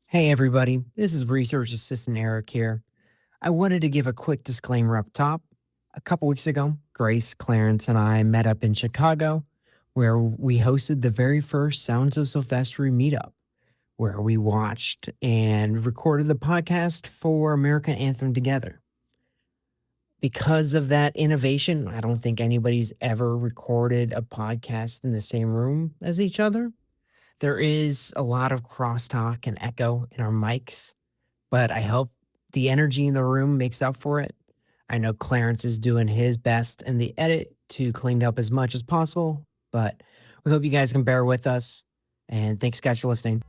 Hey everybody, this is Research Assistant Eric here. I wanted to give a quick disclaimer up top. A couple weeks ago, Grace, Clarence, and I met up in Chicago where we hosted the very first Sounds of Silvestri meetup, where we watched and recorded the podcast for American Anthem together. Because of that innovation, I don't think anybody's ever recorded a podcast in the same room as each other. There is a lot of crosstalk and echo in our mics, but I hope the energy in the room makes up for it. I know Clarence is doing his best in the edit to clean up as much as possible, but we hope you guys can bear with us. And thanks, guys, for listening.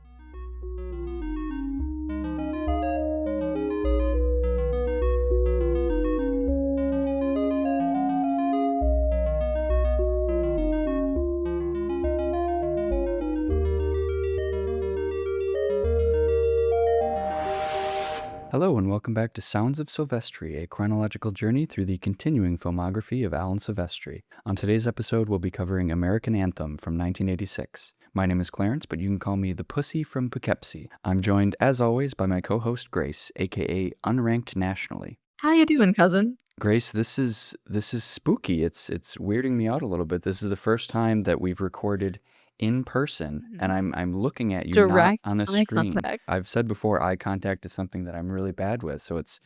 Hello and welcome back to Sounds of Silvestri, a chronological journey through the continuing filmography of Alan Silvestri. On today's episode, we'll be covering American Anthem from 1986. My name is Clarence, but you can call me the Pussy from Poughkeepsie. I'm joined, as always, by my co-host Grace, aka Unranked Nationally. How you doing, cousin? Grace, this is spooky. It's weirding me out a little bit. This is the first time that we've recorded in person, and I'm looking at you Direct not on the eye screen. contact. I've said before, eye contact is something that I'm really bad with, so it's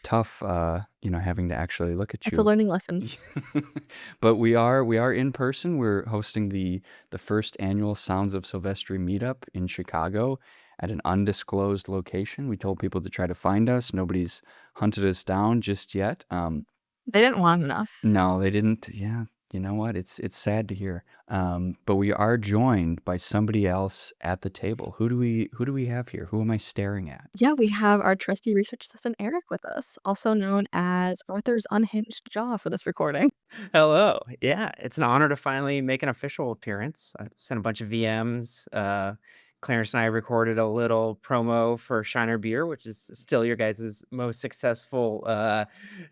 tough, having to actually look at It's a you. learning lesson. But we are in person. We're hosting the first annual Sounds of Silvestri meetup in Chicago at an undisclosed location. We told people to try to find us. Nobody's hunted us down just yet. They didn't want enough. No, they didn't. Yeah, you know what? It's sad to hear. But we are joined by somebody else at the table. Who do we have here? Who am I staring at? Yeah, we have our trusty research assistant Eric with us, also known as Arthur's unhinged jaw for this recording. Hello. Yeah, it's an honor to finally make an official appearance. I sent a bunch of VMs. Clarence and I recorded a little promo for Shiner Beer, which is still your guys' most successful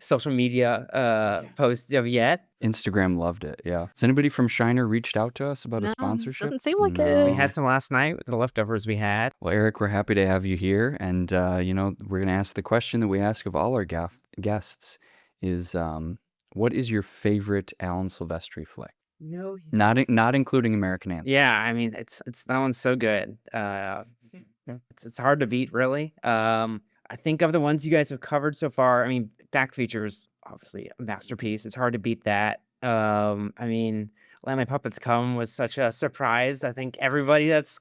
social media post of yet. Instagram loved it. Yeah. Has anybody from Shiner reached out to us about a No, sponsorship? doesn't seem like We it. had some last night with the leftovers we had. Well, Eric, we're happy to have you here, and we're gonna ask the question that we ask of all our guests: is what is your favorite Alan Silvestri flick? No, Not including American Anthem. yeah, I mean it's that one's so good. It's hard to beat, really. I think of the ones you guys have covered so far. I mean, Back Features, obviously a masterpiece. It's hard to beat that. I mean, Let My Puppets Come was such a surprise. I think everybody that's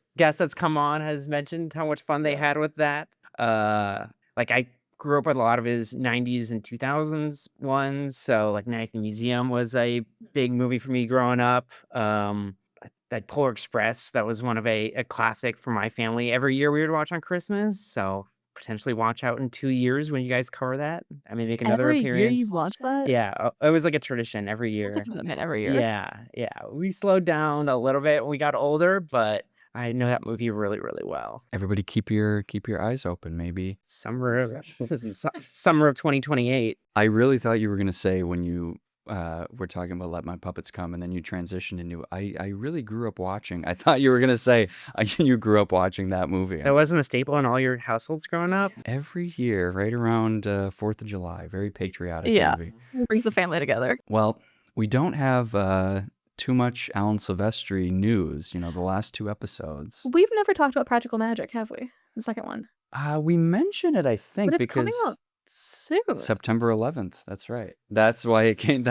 come on has mentioned how much fun they had with that. Like I grew up with a lot of his 90s and 2000s ones. So like Night at the Museum was a big movie for me growing up. That Polar Express, that was one of a classic for my family. Every year we would watch on Christmas. So potentially watch out in 2 years when you guys cover that. I may make another Every year appearance. you watch that? Yeah, it was like a tradition every That's a year. commitment every year. Yeah. We slowed down a little bit when we got older, but I know that movie really, really well. Everybody, keep your eyes open. Maybe Summer of 2028. I really thought you were gonna say when you were talking about Let My Puppets Come, and then you transitioned into I really grew up watching. I thought you were gonna say you grew up watching that movie. That wasn't a staple in all your households growing up? Every year, right around 4th of July. Very patriotic Yeah. movie. It brings the family together. Well, we don't have too much Alan Silvestri news, the last 2 episodes. We've never talked about Practical Magic, have we? The second one. We mentioned it, I think, But it's because coming out soon. September 11th. That's right. That's why it came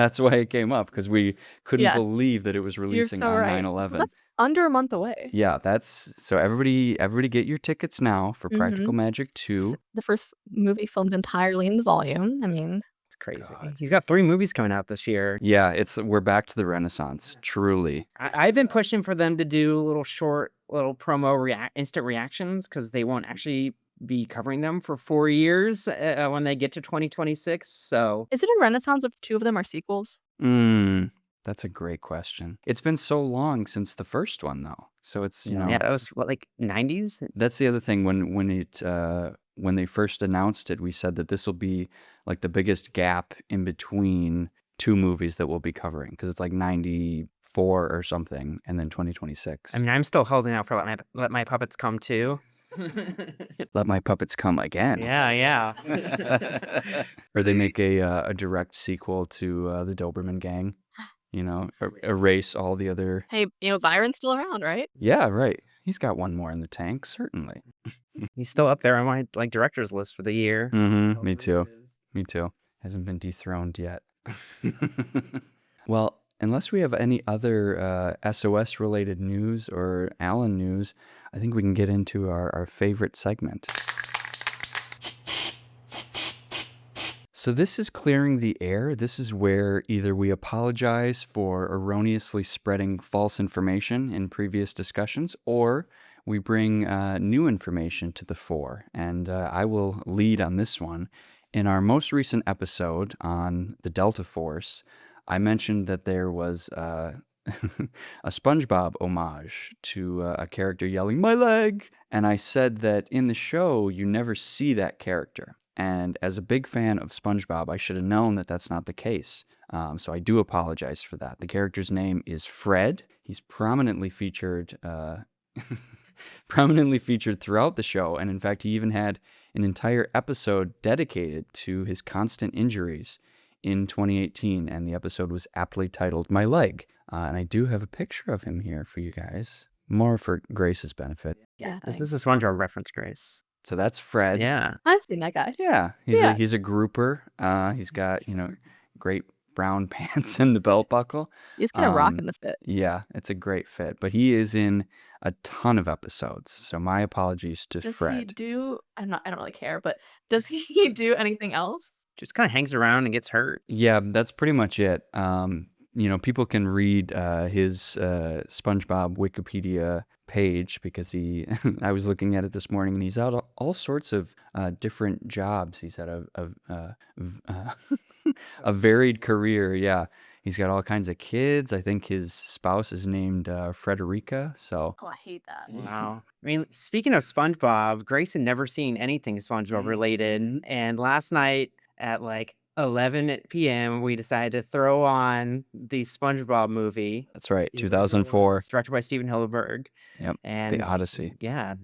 up, because we couldn't Yeah. believe that it was You're releasing so on right. 9/11. That's under a month away. Yeah, so everybody get your tickets now for Practical Magic 2. The first movie filmed entirely in the volume. I mean, It's crazy. God. He's got 3 movies coming out this year. Yeah, we're back to the Renaissance, truly. I've been pushing for them to do little promo instant reactions, because they won't actually be covering them for 4 years when they get to 2026. So is it a renaissance if 2 of them are sequels? That's a great question. It's been so long since the first one, though. So it's, yeah, that was what, like 90s? That's the other thing. When they first announced it, we said that this will be like the biggest gap in between 2 movies that we'll be covering, because it's like 94 or something, and then 2026. I mean, I'm still holding out for Let My Puppets Come too. Let my puppets come again. Yeah. Or they make a direct sequel to the Doberman Gang. Erase all the other. Hey, Byron's still around, right? Yeah, right. He's got one more in the tank, certainly. He's still up there on my director's list for the year. Mm-hmm. Me too. Me too. Hasn't been dethroned yet. Well, unless we have any other SOS-related news or Alan news, I think we can get into our favorite segment. So this is clearing the air. This is where either we apologize for erroneously spreading false information in previous discussions, or we bring new information to the fore. And I will lead on this one. In our most recent episode on the Delta Force, I mentioned that there was a SpongeBob homage to a character yelling, "My leg!" And I said that in the show, you never see that character. And as a big fan of SpongeBob, I should have known that that's not the case. So I do apologize for that. The character's name is Fred. He's prominently featured prominently featured throughout the show. And in fact, he even had an entire episode dedicated to his constant injuries in 2018. And the episode was aptly titled My Leg. And I do have a picture of him here for you guys, more for Grace's benefit. Yeah, This is a SpongeBob reference, Grace. So that's Fred. Yeah. I've seen that guy. Yeah, he's a grouper. He's got, great brown pants and the belt buckle. He's kind of rocking the fit. Yeah, it's a great fit. But he is in a ton of episodes. So my apologies to Does Fred. he do? I don't really care, but does he do anything else? Just kind of hangs around and gets hurt. Yeah, that's pretty much it. People can read his SpongeBob Wikipedia page because I was looking at it this morning, and he's out all sorts of different jobs. He's had a varied career. Yeah, he's got all kinds of kids. I think his spouse is named Frederica. So Oh, I hate that. Wow. I mean, speaking of SpongeBob, Grace had never seen anything SpongeBob related. And last night at like 11 p.m., we decided to throw on the SpongeBob movie. That's right, 2004. Directed by Steven Spielberg. Yep, And The Odyssey. Yeah.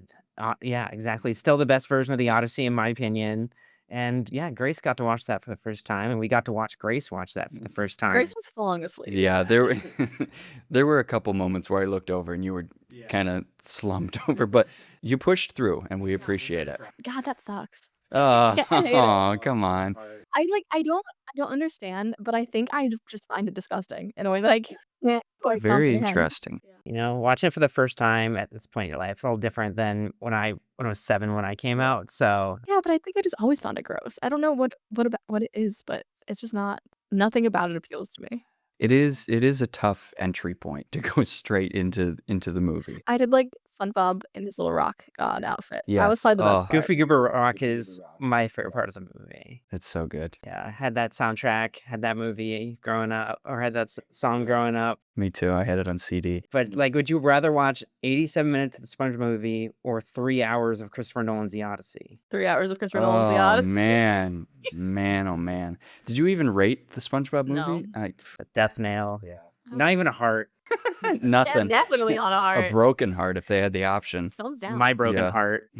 Yeah, exactly. Still the best version of the Odyssey, in my opinion. And yeah, Grace got to watch that for the first time, and we got to watch Grace watch that for the first time. Grace was falling asleep. Yeah, there were a couple moments where I looked over and you were kind of slumped over, but you pushed through, and we appreciate it. God, that sucks. Oh, Yeah, I hate it. come on. I don't understand, but I think I just find it disgusting in a way, like quite Very comprehend. interesting. Watching it for the first time at this point in your life is a little different than when I was 7 when I came out. So Yeah, but I think I just always found it gross. I don't know what it is, but it's just nothing about it appeals to me. It is a tough entry point to go straight into the movie. I did like SpongeBob in his little rock god outfit. That was Yes. probably the best Oh. part. Goofy Goober Rock is my favorite part of the movie. It's so good. Yeah, I had that soundtrack, had that movie growing up, or had that song growing up. Me too. I had it on CD. But like, would you rather watch 87 minutes of the SpongeBob movie or 3 hours of Christopher Nolan's The Odyssey? 3 hours of Christopher Nolan's The Oh Odyssey. man, oh man. Did you even rate the SpongeBob No. movie? The death nail. Yeah. Not even a heart. Nothing. Definitely not a A heart. broken heart if they had the option. Thumbs down. My broken Yeah. heart.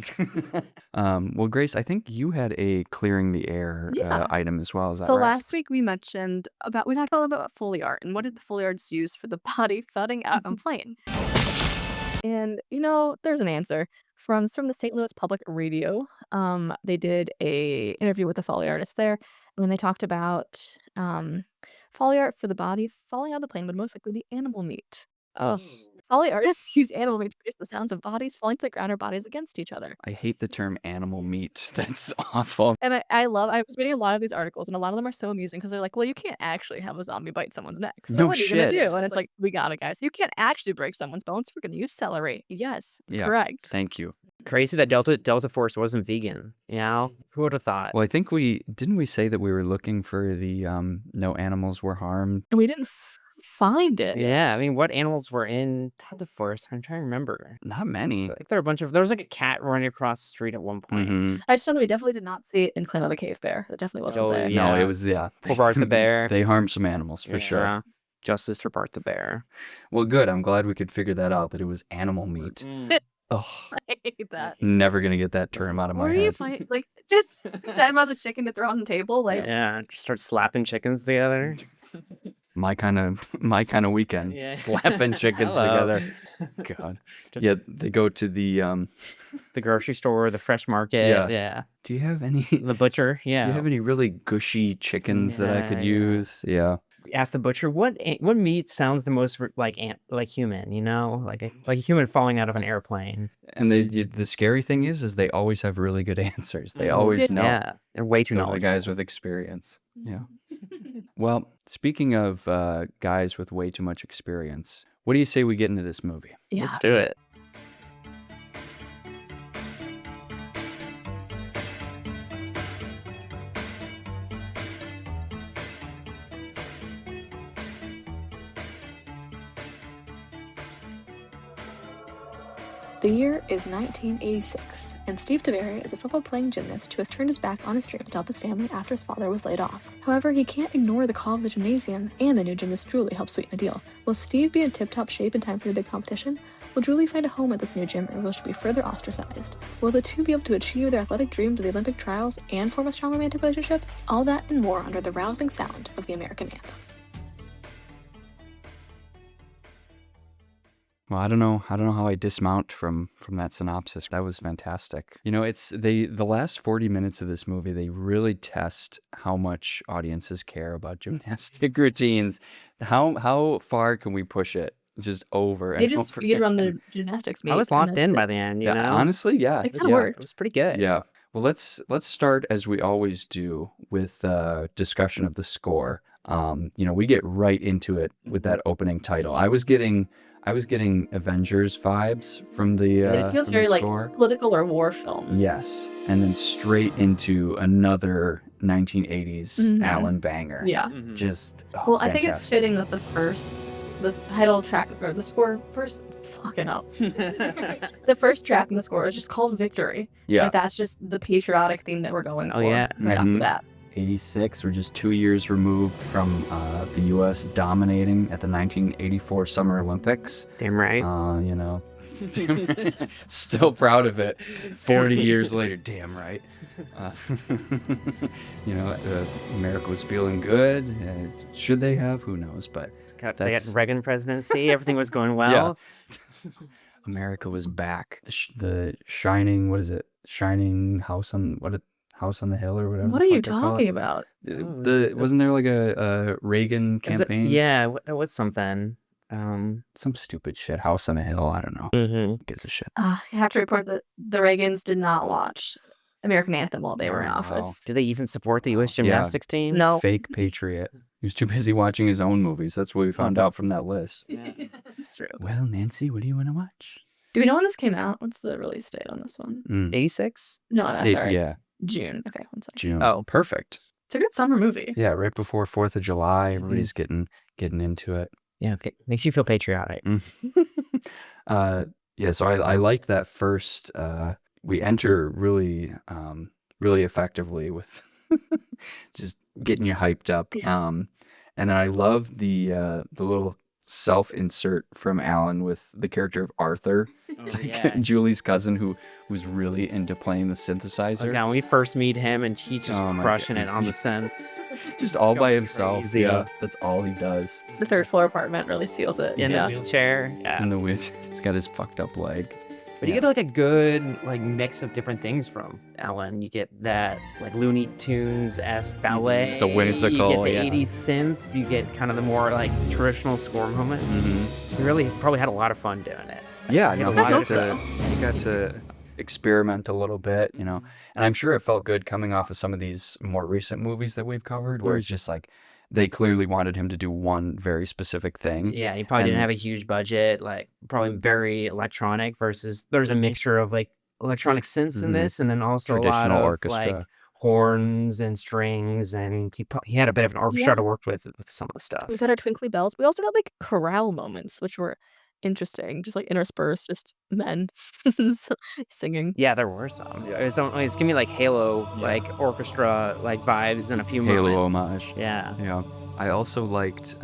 Well, Grace, I think you had a clearing the air Yeah. item as well. Is that So right? last week we mentioned we talked about Foley art and what did the Foley arts use for the body floating out on plane. And there's an answer from the St. Louis Public Radio. They did a interview with the Foley artist there, and they talked about Foley art for the body falling out of the plane would most likely be animal meat. Foley artists use animal meat to produce the sounds of bodies falling to the ground or bodies against each other. I hate the term animal meat. That's awful. And I was reading a lot of these articles, and a lot of them are so amusing because they're like, well, you can't actually have a zombie bite someone's neck. So No what are you going to shit. do? And it's like, we got it, guys. You can't actually break someone's bones. We're going to use celery. Yes, Yeah. correct. Thank you. Crazy that Delta Force wasn't vegan. Who would have thought? Well, I think didn't we say that we were looking for the no animals were harmed? And we didn't find it. Yeah, I mean, what animals were in Delta Force? I'm trying to remember. Not many. Like there was like a cat running across the street at one point. Mhm. I just know that we definitely did not see it in Clan of the Cave Bear. It definitely wasn't Oh, there. yeah. No, it was Poor Bart the bear. They harmed some animals for sure. Yeah. Justice for Bart the bear. Well, good. I'm glad we could figure that out. That it was animal meat. Oh, I hate that. never gonna get that term out of my Where you head. find like just time out the chicken to throw on the table? Like Yeah, just start slapping chickens together. My kind of weekend. Yeah. Slapping chickens Hello. together. God. Just Yeah, they go to the the grocery store, the fresh market. Yeah. Yeah. do you have any The butcher. do Yeah. you have any really gushy chickens that I could Yeah, yeah. use? Yeah. Ask the butcher what meat sounds the most like human, you know, like a human falling out of an airplane. And the scary thing is they always have really good answers. They Mhm. always know. Yeah, they're way too Go to the knowledgeable. guys with experience. Yeah. Well, speaking of guys with way too much experience, what do you say we get into this movie? yeah. Let's do it. The year is 1986, and Steve DeVere is a football-playing gymnast who has turned his back on his dream to help his family after his father was laid off. However, he can't ignore the call of the gymnasium, and the new gymnast Julie helps sweeten the deal. Will Steve be in tip-top shape in time for the big competition? Will Julie find a home at this new gym, or will she be further ostracized? Will the two be able to achieve their athletic dreams of the Olympic trials and form a strong romantic relationship? All that and more under the rousing sound of the American anthem. Well, I don't know how I dismount from that synopsis. That was fantastic. You know, it's the last 40 minutes of this movie, they really test how much audiences care about gymnastic routines. How far can we push it? Just over and They just over feed again. around the gymnastics meet. I was and locked that's in it. by the end, you Yeah, know. honestly, yeah. It kinda yeah. worked. It was pretty good. Yeah. Well, let's start as we always do with discussion of the score. You know, we get right into it with that opening title. I was getting Avengers vibes from the It feels from very the like score. political or war film. Yes, and then straight into another 1980s Mhm. Alan banger. Yeah. Mhm. Just Well, I think it's fantastic. fitting that the title track or the score first. Fucking up. The first track in the score is just called Victory. Yeah. Like that's just the patriotic theme that we're going Oh, for. yeah. Right off the Mhm. bat. 86, we're just 2 years removed from the U.S. dominating at the 1984 Summer Olympics. Damn right. You know, still proud of it 40 years later. Damn right. Uh, you know, America was feeling good. Should they have? Who knows? But They got that's- Reagan presidency. Everything was going well. America was back. The shining, what is it? Shining house on House on the Hill or whatever. What the are you fuck they call talking it. about? Wasn't there like a Reagan Is it- campaign? yeah, that was something. Some stupid shit. House on the Hill. I don't know. Who gives a shit? I have to report that the Reagans did not watch American Anthem while they were in Oh, wow. office. Do they even support the U.S. Yeah. gymnastics team? No. Fake patriot. He was too busy watching his own movies. That's what we found out from that list. It's true. Well, Nancy, what do you want to watch? Do we know when this came out? What's the release date on this one? 86? No, sorry. Yeah, June. Okay, one second. June. Oh. Perfect. It's a good summer movie. Yeah, right before 4th of July. Everybody's getting into it. Yeah, okay. Makes you feel patriotic. Yeah, so I liked that first. We enter really effectively with just getting you hyped up. Yeah. And then I love the little self-insert from Alan with the character of Arthur, Julie's cousin, who's really into playing the synthesizer, Yeah, when we first meet him and he's just Oh my crushing it goodness. on the synths. just all by Going himself. crazy. Yeah, that's all he does. The third floor apartment really seals it. In yeah. the wheelchair. Yeah. And he's got his fucked up leg. But you get like a good like mix of different things from Ellen. You get that like Looney Tunes-esque ballet. The whimsical, You yeah. get the 80s synth. You get kind of the more like traditional score moments. Mhm. You really probably had a lot of fun doing it. Yeah, you know, I hope so. you got to experiment a little bit, you know. And I'm sure it felt good coming off of some of these more recent movies that we've covered, where it's just like they clearly wanted him to do one very specific thing. Yeah, you probably didn't And- have a huge budget, like probably very electronic versus there's a mixture of like electronic synths in Mhm. this and then also a lot Traditional of orchestra. like horns and strings and he had a bit of an orchestra Yeah. to work with some of the stuff. We've got our twinkly bells. We also got like chorale moments, which were interesting, just like interspersed, just men singing. Yeah, there were some. It's giving me like Halo, like orchestra, like vibes in a few Halo moments. homage. Yeah. Yeah. I also liked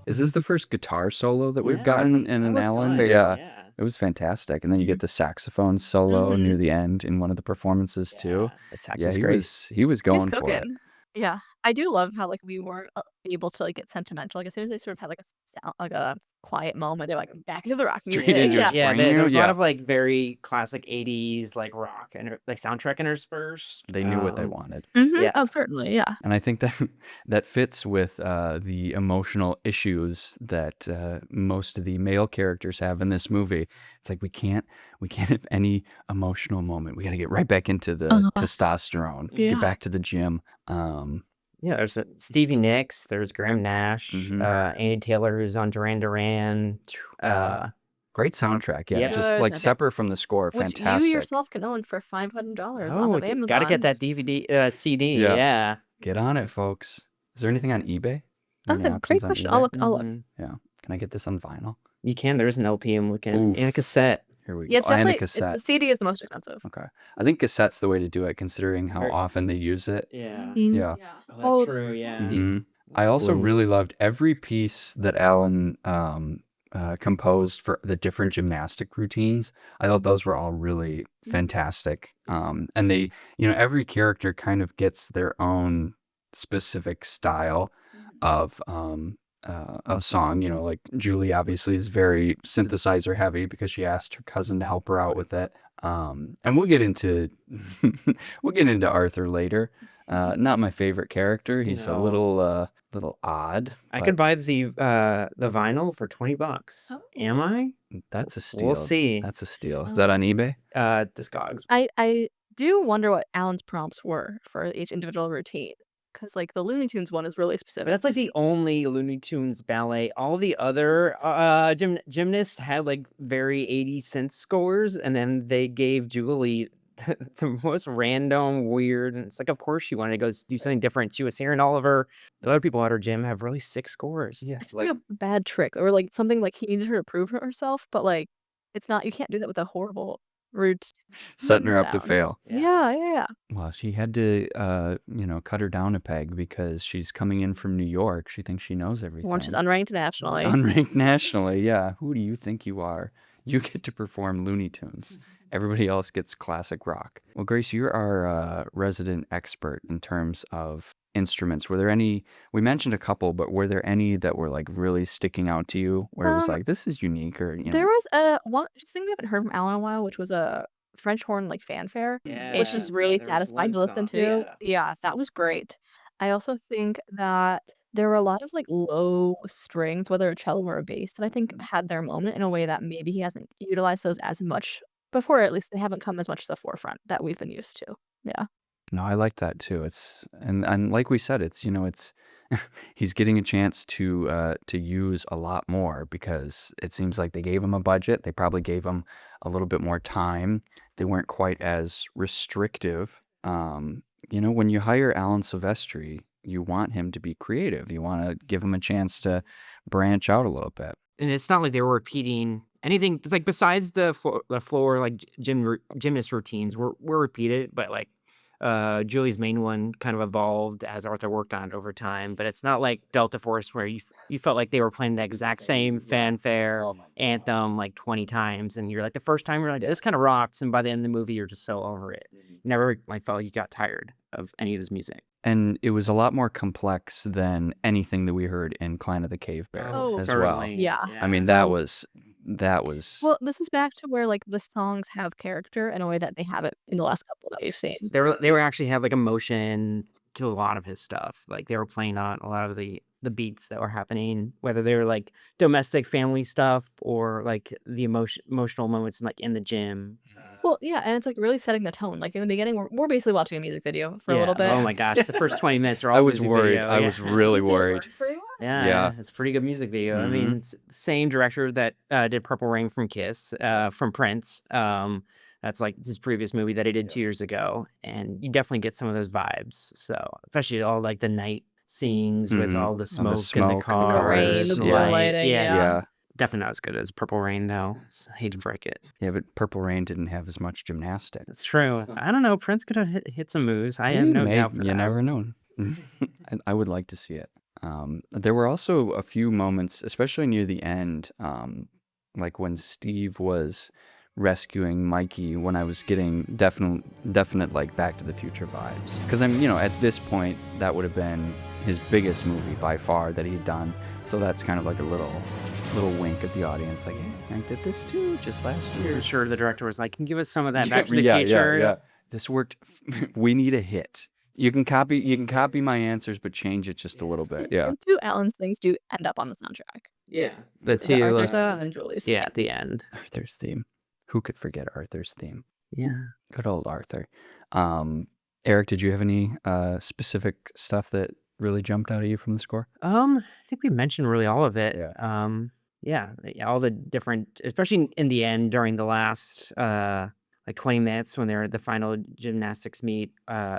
is this the first guitar solo that we've Yeah, gotten in that an was Alan? fun. Yeah. It was fantastic. And then you get the saxophone solo near Mhm. the end in one of the performances too. Yeah, the sax Yeah, is he great. was He's going for it. cooking. Yeah. I do love how, like, we weren't, able to, like, get sentimental. Like, as soon as they sort of had, like, a sound like, a quiet moment, they're like, "Back into the rock Straight music." into Yeah. his Yeah, brain. there was a lot Yeah. of like very classic 80s like rock and like soundtrack interspersed. They knew what they wanted. Mhm. Yeah. Oh, certainly, yeah. And I think that that fits with the emotional issues that most of the male characters have in this movie. It's like we can't have any emotional moment. We got to get right back into the testosterone. Yeah. Get back to the gym. Um, Yeah, there's Stevie Nicks, there's Graham Nash, Mhm. Andy Taylor who's on Duran Duran. Great soundtrack. Yeah, Yeah. just Good like soundtrack. separate from the score. Which you Fantastic. yourself can own for $500 off Oh, of Amazon. gotta get that DVD, CD. Yeah. Yeah. Get on it, folks. Is there anything on eBay? Are there any Great options on question. eBay? I'll look. Mhm. Yeah. Can I get this on vinyl? You can. There's an LP I'm looking Oof. and a cassette. Here we go. Yeah, it's And a definitely cassette. the CD is the most expensive. Okay. I think cassette's the way to do it, considering how Very- often they use it. Yeah. Yeah. Oh, Oh, that's true. Yeah. Mhm. I also really loved every piece that Alan composed for the different gymnastic routines. I thought those were all really fantastic. And they, every character kind of gets their own specific style of song. Like Julie obviously is very synthesizer heavy because she asked her cousin to help her out with it. And we'll get into Arthur later. Not my favorite character. He's a No. little odd. I could but buy the vinyl for $20. Am I? That's a steal. We'll see. That's a steal. Is that on eBay? Discogs. I do wonder what Alan's prompts were for each individual routine. Because, like, the Looney Tunes one is really specific. But that's like the only Looney Tunes ballet. All the other gymnasts had like very 80 cent scores, and then they gave Julie the most random, weird. And it's like, of course, she wanted to go do something different. She was hearing all of the other people at her gym have really sick scores. Yeah. It's like a bad trick, or like something like he needed her to prove herself, but like it's not. You can't do that with a horrible route. Setting her up to sound. fail. Yeah. Well, she had to, cut her down a peg because she's coming in from New York. She thinks she knows everything. Once she's unranked nationally. Unranked nationally, yeah. Who do you think you are? You get to perform Looney Tunes. Everybody else gets classic rock. Well, Grace, you're our resident expert in terms of instruments. Were there any, we mentioned a couple, but were there any that were like really sticking out to you where it was like, this is unique or, There was a one thing we haven't heard from Alan in a while, which was a French horn like fanfare, which is really satisfying to listen to. Yeah, that was great. I also think that there were a lot of like low strings, whether a cello or a bass, that I think had their moment in a way that maybe he hasn't utilized those as much before. At least they haven't come as much to the forefront that we've been used to. Yeah. No, I like that too. It's and like we said, it's he's getting a chance to use a lot more because it seems like they gave him a budget. They probably gave him a little bit more time. They weren't quite as restrictive. When you hire Alan Silvestri, you want him to be creative. You want to give him a chance to branch out a little bit. And it's not like they were repeating anything. It's like besides the floor like gymnast routines were repeated, but like Julie's main one kind of evolved as Arthur worked on it over time. But it's not like Delta Force where you felt like they were playing the exact same fanfare anthem like 20 times, and you're like the first time you're like this kind of rocks, and by the end of the movie you're just so over it. You never like felt like you got tired of any of his music. And it was a lot more complex than anything that we heard in Clan of the Cave Bear as well. Yeah. I mean, that was Well, this is back to where like the songs have character in a way that they haven't in the last couple that we've seen. They were actually had like emotion to a lot of his stuff. Like they were playing on a lot of the beats that were happening, whether they were like domestic family stuff or like the emotional moments like in the gym. Well, yeah, and it's like really setting the tone. Like in the beginning, we're basically watching a music video for a little bit. Oh my gosh, the first 20 minutes are all I was music worried. video. I was really worried. Yeah, it's a pretty good music video. I mean, it's the same director that did Purple Rain from Kiss, from Prince. That's like his previous movie that he did 2 years ago, and you definitely get some of those vibes. So, especially all like the night scenes with all the smoke, and the the cars, rain, the light. lighting, Yeah. Definitely not as good as Purple Rain, though. I hate to break it. Yeah, but Purple Rain didn't have as much gymnastics. That's true. I don't know. Prince could have hit some moves. I have no doubt for You that. never know. I would like to see it. There were also a few moments, especially near the end, like when Steve was rescuing Mikey, when I was getting definite like Back to the Future vibes. Because I'm, at this point, that would have been his biggest movie by far that he had done. So that's kind of like a little wink at the audience, like, hey, I did this too just last year. I'm sure the director was like, "Can you give us some of that Back to the Future?" Yeah. This worked. We need a hit. You can copy my answers, but change it just a little bit. Yeah. And two Alan's things do end up on the soundtrack. Yeah, the The two. Arthur's and Julie's. Yeah, at the end. Arthur's theme. Who could forget Arthur's theme? Yeah. Good old Arthur. Eric, did you have any specific stuff that really jumped out at you from the score? I think we mentioned really all of it. Yeah. Yeah, all the different, especially in the end during the last like 20 minutes when they're at the final gymnastics meet.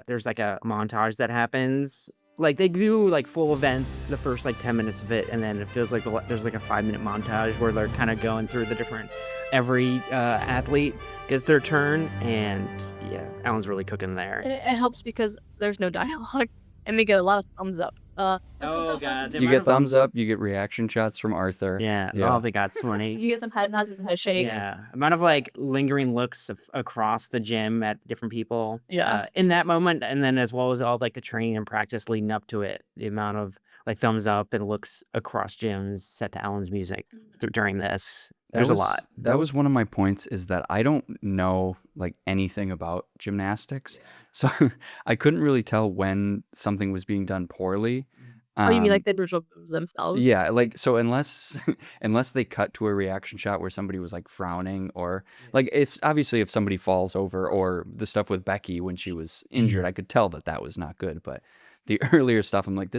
There's like a montage that happens. Like they do like full events the first like 10 minutes of it, and then it feels like there's like a 5-minute montage where they're kind of going through the different, every athlete gets their turn, and yeah, Alan's really cooking there. And it helps because there's no dialogue, and we get a lot of thumbs up. Oh god, You get thumbs up, you get reaction shots from Arthur. Yeah, Yeah. oh, they got funny. You get some head nods and some head shakes. Yeah, amount of like lingering looks across the gym at different people. Yeah. In that moment, and then as well as all like the training and practice leading up to it, the amount of like thumbs up and looks across gyms set to Alan's music during this. There's a lot. That was one of my points, is that I don't know like anything about gymnastics. So I couldn't really tell when something was being done poorly. Oh, you mean like the original moves themselves? Yeah, like, so unless they cut to a reaction shot where somebody was like frowning, or like, if somebody falls over, or the stuff with Becky when she was injured, I could tell that was not good. But the earlier stuff, I'm like,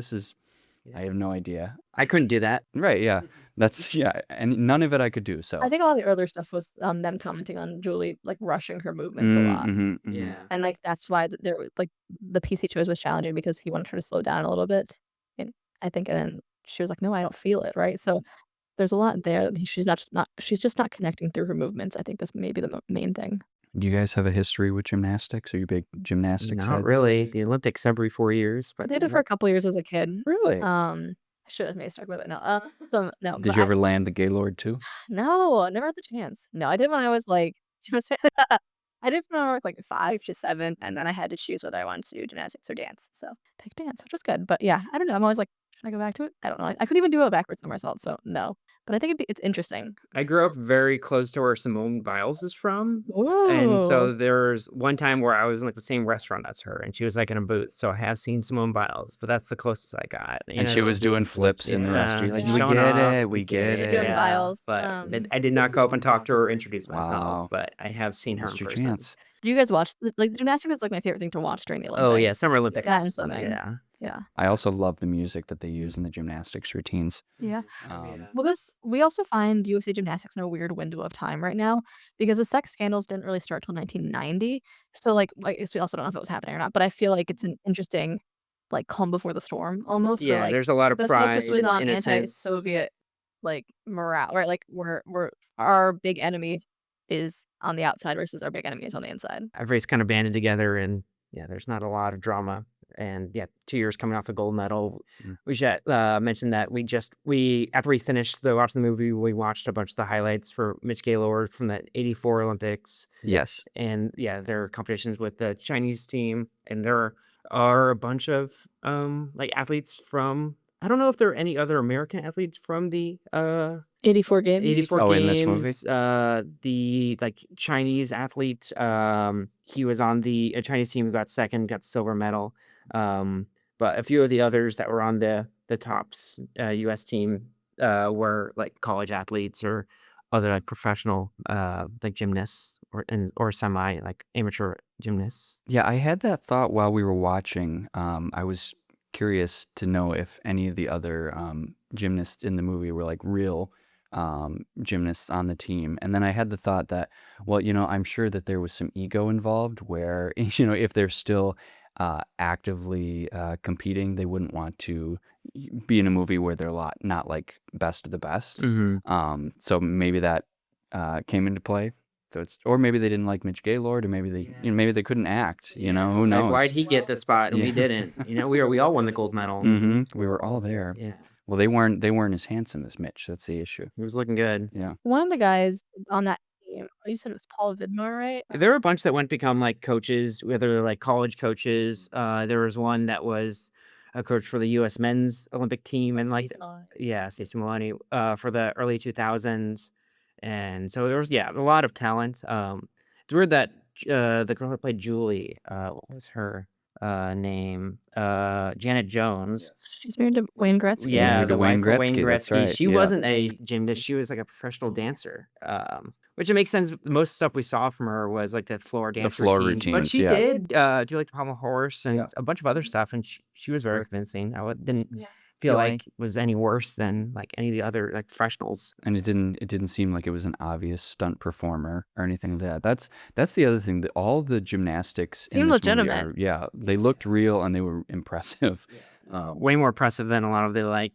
I have no idea. I couldn't do that. Right, yeah. That's, yeah, and none of it I could do, so. I think a lot of the earlier stuff was them commenting on Julie like rushing her movements a lot. Yeah. And like that's why there was like the piece he chose was challenging, because he wanted her to slow down a little bit. And I think, and then she was like, "No, I don't feel it." Right. So there's a lot there. She's just not connecting through her movements. I think that's maybe the main thing. Do you guys have a history with gymnastics? Are you big gymnastics Not heads? really. The Olympics every 4 years, I but did it for a couple years as a kid. Really? I should have maybe stuck with it. No, no. Did you ever land the Gaylord too? No, never had the chance. No, I did when I was like, I did when I was like 5 to 7, and then I had to choose whether I wanted to do gymnastics or dance. So picked dance, which was good. But yeah, I don't know. I'm always like, should I go back to it? I don't know. I couldn't even do it backwards somersault, so no. But I think it's interesting. I grew up very close to where Simone Biles is from. And so Ooh. there's one time where I was in like the same restaurant as her, and she was like in a booth. So I have seen Simone Biles, but that's the closest I got. And she was doing flips in the restaurant. Like, she's we showing get off, it, we get it. Simone Biles, But I did not go up and talk to her or introduce Wow. myself, but I have seen her Missed in your person. chance. Do you guys watch like gymnastics is like my favorite thing to watch during the Olympics? Oh yeah, Summer Olympics. That and swimming. Yeah. Yeah. I also love the music that they use in the gymnastics routines. Yeah. Um, Well, we also find USA gymnastics in a weird window of time right now, because the sex scandals didn't really start till 1990. So like I guess we also don't know if it was happening or not, but I feel like it's an interesting like calm before the storm almost. where, Yeah, like, there's a lot of the pride, focus was on innocence. anti-Soviet like morale, right? Like we're our big enemy is on the outside versus our big enemy is on the inside. Everybody's kind of banded together, and yeah, there's not a lot of drama. And yeah, 2 years coming off a gold medal. We should mention that we after we finished watching the movie, we watched a bunch of the highlights for Mitch Gaylord from the '84 Olympics. yes. And yeah, there are competitions with the Chinese team, and there are a bunch of like athletes from. I don't know if there are any other American athletes from the 84 games. 84 Oh, games. in this movie? The like Chinese athlete, he was on the Chinese team who got second, got the silver medal. But a few of the others that were on the tops U.S. team were like college athletes or other like professional like gymnasts or semi like amateur gymnasts. Yeah, I had that thought while we were watching. I was curious to know if any of the other gymnasts in the movie were like real gymnasts on the team. And then I had the thought that, well, I'm sure that there was some ego involved where, if they're still actively competing, they wouldn't want to be in a movie where they're not like best of the best. So maybe that came into play. So or maybe they didn't like Mitch Gaylord, or maybe they couldn't act. Who knows? Like, why'd he get the spot and we Yeah. didn't? We all won the gold medal. We were all there. Yeah. Well, they weren't as handsome as Mitch. That's the issue. He was looking good. Yeah. One of the guys on that team, you said it was Paul Vidmar, right? There were a bunch that went to become like coaches, whether they're like college coaches. There was one that was a coach for the U.S. men's Olympic team, and like, Stacey Maloney. yeah, Stacey Maloney, for the early 2000s. And so there was, yeah, a lot of talent. It's weird that the girl who played Julie, what was her name? Janet Jones. She's married to Wayne Gretzky. Yeah, Married to the Wayne wife of Wayne Gretzky, that's Gretzky. right, She yeah. wasn't a gymnast. She was like a professional dancer. Which it makes sense. Most stuff we saw from her was like the floor dance floor routines. But routines, she yeah. did do like the pommel horse and Yeah. a bunch of other stuff, and she was very convincing. Didn't Yeah. feel like it was any worse than like any of the other like professionals. And it didn't seem like it was an obvious stunt performer or anything like that. That's the other thing, that all the gymnastics in Seemed this movie legitimate. they looked real and they were impressive. Way more impressive than a lot of the like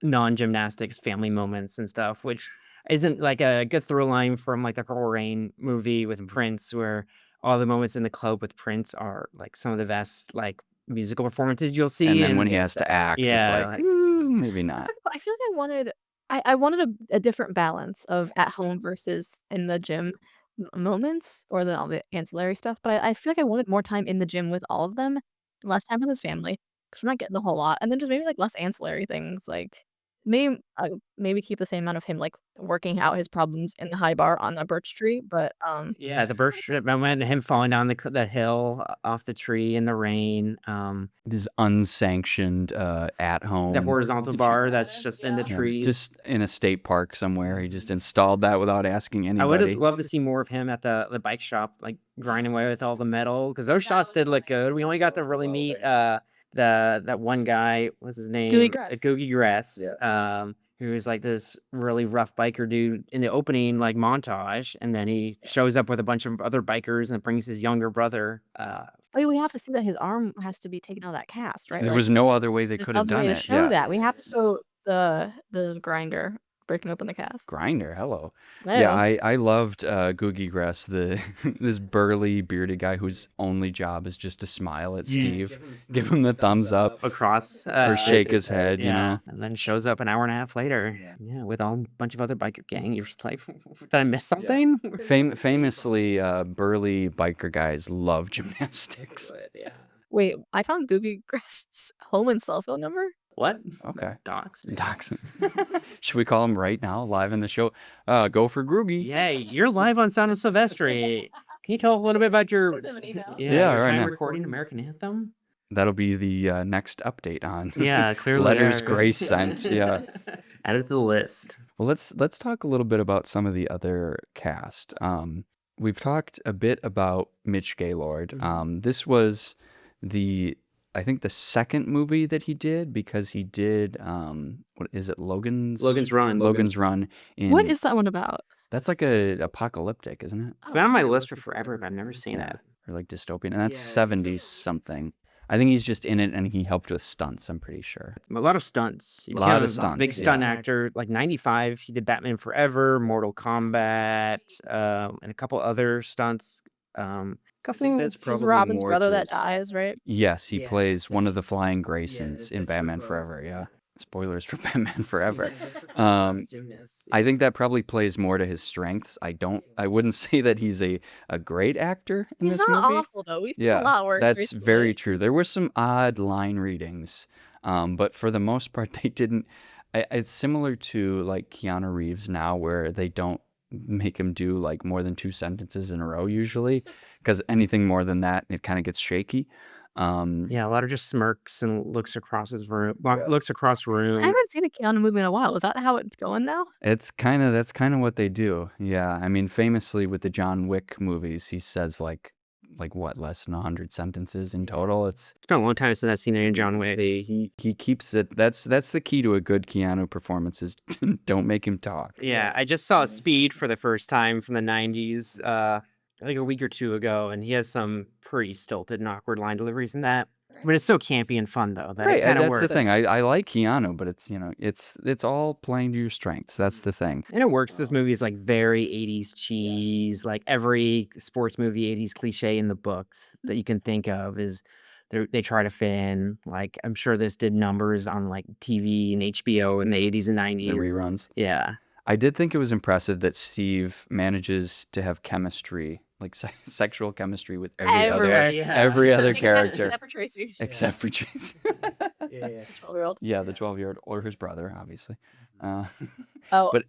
non-gymnastics family moments and stuff, which isn't like a good through line from like the Purple Rain movie with Prince, where all the moments in the club with Prince are like some of the best like musical performances you'll see. And then when he has to act, it's yeah, like, maybe not. That's like, I feel like I wanted a different balance of at home versus in the gym moments, or all the ancillary stuff. But I feel like I wanted more time in the gym with all of them, less time with his family, because we're not getting the whole lot, and then just maybe like less ancillary things, like maybe keep the same amount of him like working out his problems in the high bar on the birch tree. But yeah, the birch moment, him falling down the hill off the tree in the rain. This unsanctioned at home. The horizontal bar that's just in the trees. Just in a state park somewhere. He just installed that without asking anybody. I would have loved to see more of him at the bike shop, like grinding away with all the metal, because those shots did look good. We only got to really meet that one guy. What's his name? Googie Grass. Googie Grass. Who was like this really rough biker dude in the opening like montage, and then he shows up with a bunch of other bikers and brings his younger brother. Wait, we have to see that his arm has to be taken out of that cast, right? There Like, was no other way they there's could no have other done way it. to show that. We have to show the grinder breaking open the cast. Grinder, hello. There. Yeah, I loved Googie Grass, this burly, bearded guy whose only job is just to smile at Steve, give him the thumbs up, across or shake his head, you know. and then shows up an hour and a half later, with a bunch of other biker gang. You're just like, did I miss something? Famously, burly biker guys love gymnastics. Wait, I found Googie Grass's home and cell phone number. What? Okay. Docs. Should we call him right now, live in the show? Go for Groogie. Yay, you're live on Sound of Silvestri. Can you tell us a little bit about your Yeah, your right time now. recording American Anthem? That'll be the next update on Yeah, clearly. letters there. Grace sent. Yeah. Add it to the list. Well, let's talk a little bit about some of the other cast. We've talked a bit about Mitch Gaylord. This was I think the second movie that he did, because he did what is it, Logan's Run. Logan's Run. What is that one about? That's like a apocalyptic, isn't it? It's been on my list for forever, but I've never seen that. Or like dystopian, and that's 70s something. I think he's just in it, and he helped with stunts, I'm pretty sure. A lot of stunts. A lot of stunts, Big stunt yeah. actor. Like 95, he did Batman Forever, Mortal Kombat, and a couple other stunts. I think that's He's probably Robin's more brother to that his- dies, right? Yes, he plays one of the Flying Graysons in Batman Forever, yeah. Spoilers for Batman Forever. I think that probably plays more to his strengths. I wouldn't say that he's a great actor in He's this not movie. awful though. We've seen a lot worse. That's recently. very true. There were some odd line readings, but for the most part, they didn't. It's similar to like Keanu Reeves now, where they don't make him do like more than 2 sentences in a row usually, because anything more than that, it kind of gets shaky. Yeah, a lot of just smirks and looks across room. I haven't seen a Keanu movie in a while. Is that how it's going now? That's kind of what they do. Yeah, I mean, famously with the John Wick movies, he says like what, less than 100 sentences in total. It's been a long time since I've seen any John Wick. he keeps it. That's the key to a good Keanu performance, is don't make him talk. Yeah, I just saw Speed for the first time from the 90s, I think a week or two ago, and he has some pretty stilted and awkward line deliveries in that. But it's so campy and fun, though. That Right, kind of that's works. the thing. I like Keanu, but it's it's all playing to your strengths. That's the thing. And it works. This movie is like very 80s cheese. Like every sports movie 80s cliche in the books that you can think of is they try to fit in. Like, I'm sure this did numbers on like TV and HBO in the 80s and 90s. The reruns. Yeah. I did think it was impressive that Steve manages to have chemistry, like sexual chemistry with every other character. Except for Tracy. Except for Tracy. The 12-year-old. Yeah, the 12-year-old or his brother, obviously. Oh. But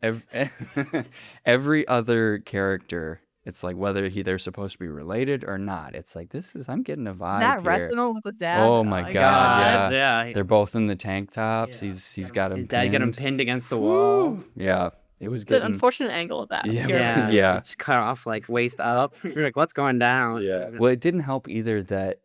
every other character, it's like whether they're supposed to be related or not. It's like I'm getting a vibe That here. wrestling with his dad. Oh my God, Yeah. They're both in the tank tops. He's got him His dad got him pinned. pinned against the wall. Yeah, it was It's an getting. unfortunate angle of that. Yeah. Yeah. Just cut off like waist up. You're like, what's going down? Yeah. Well, it didn't help either that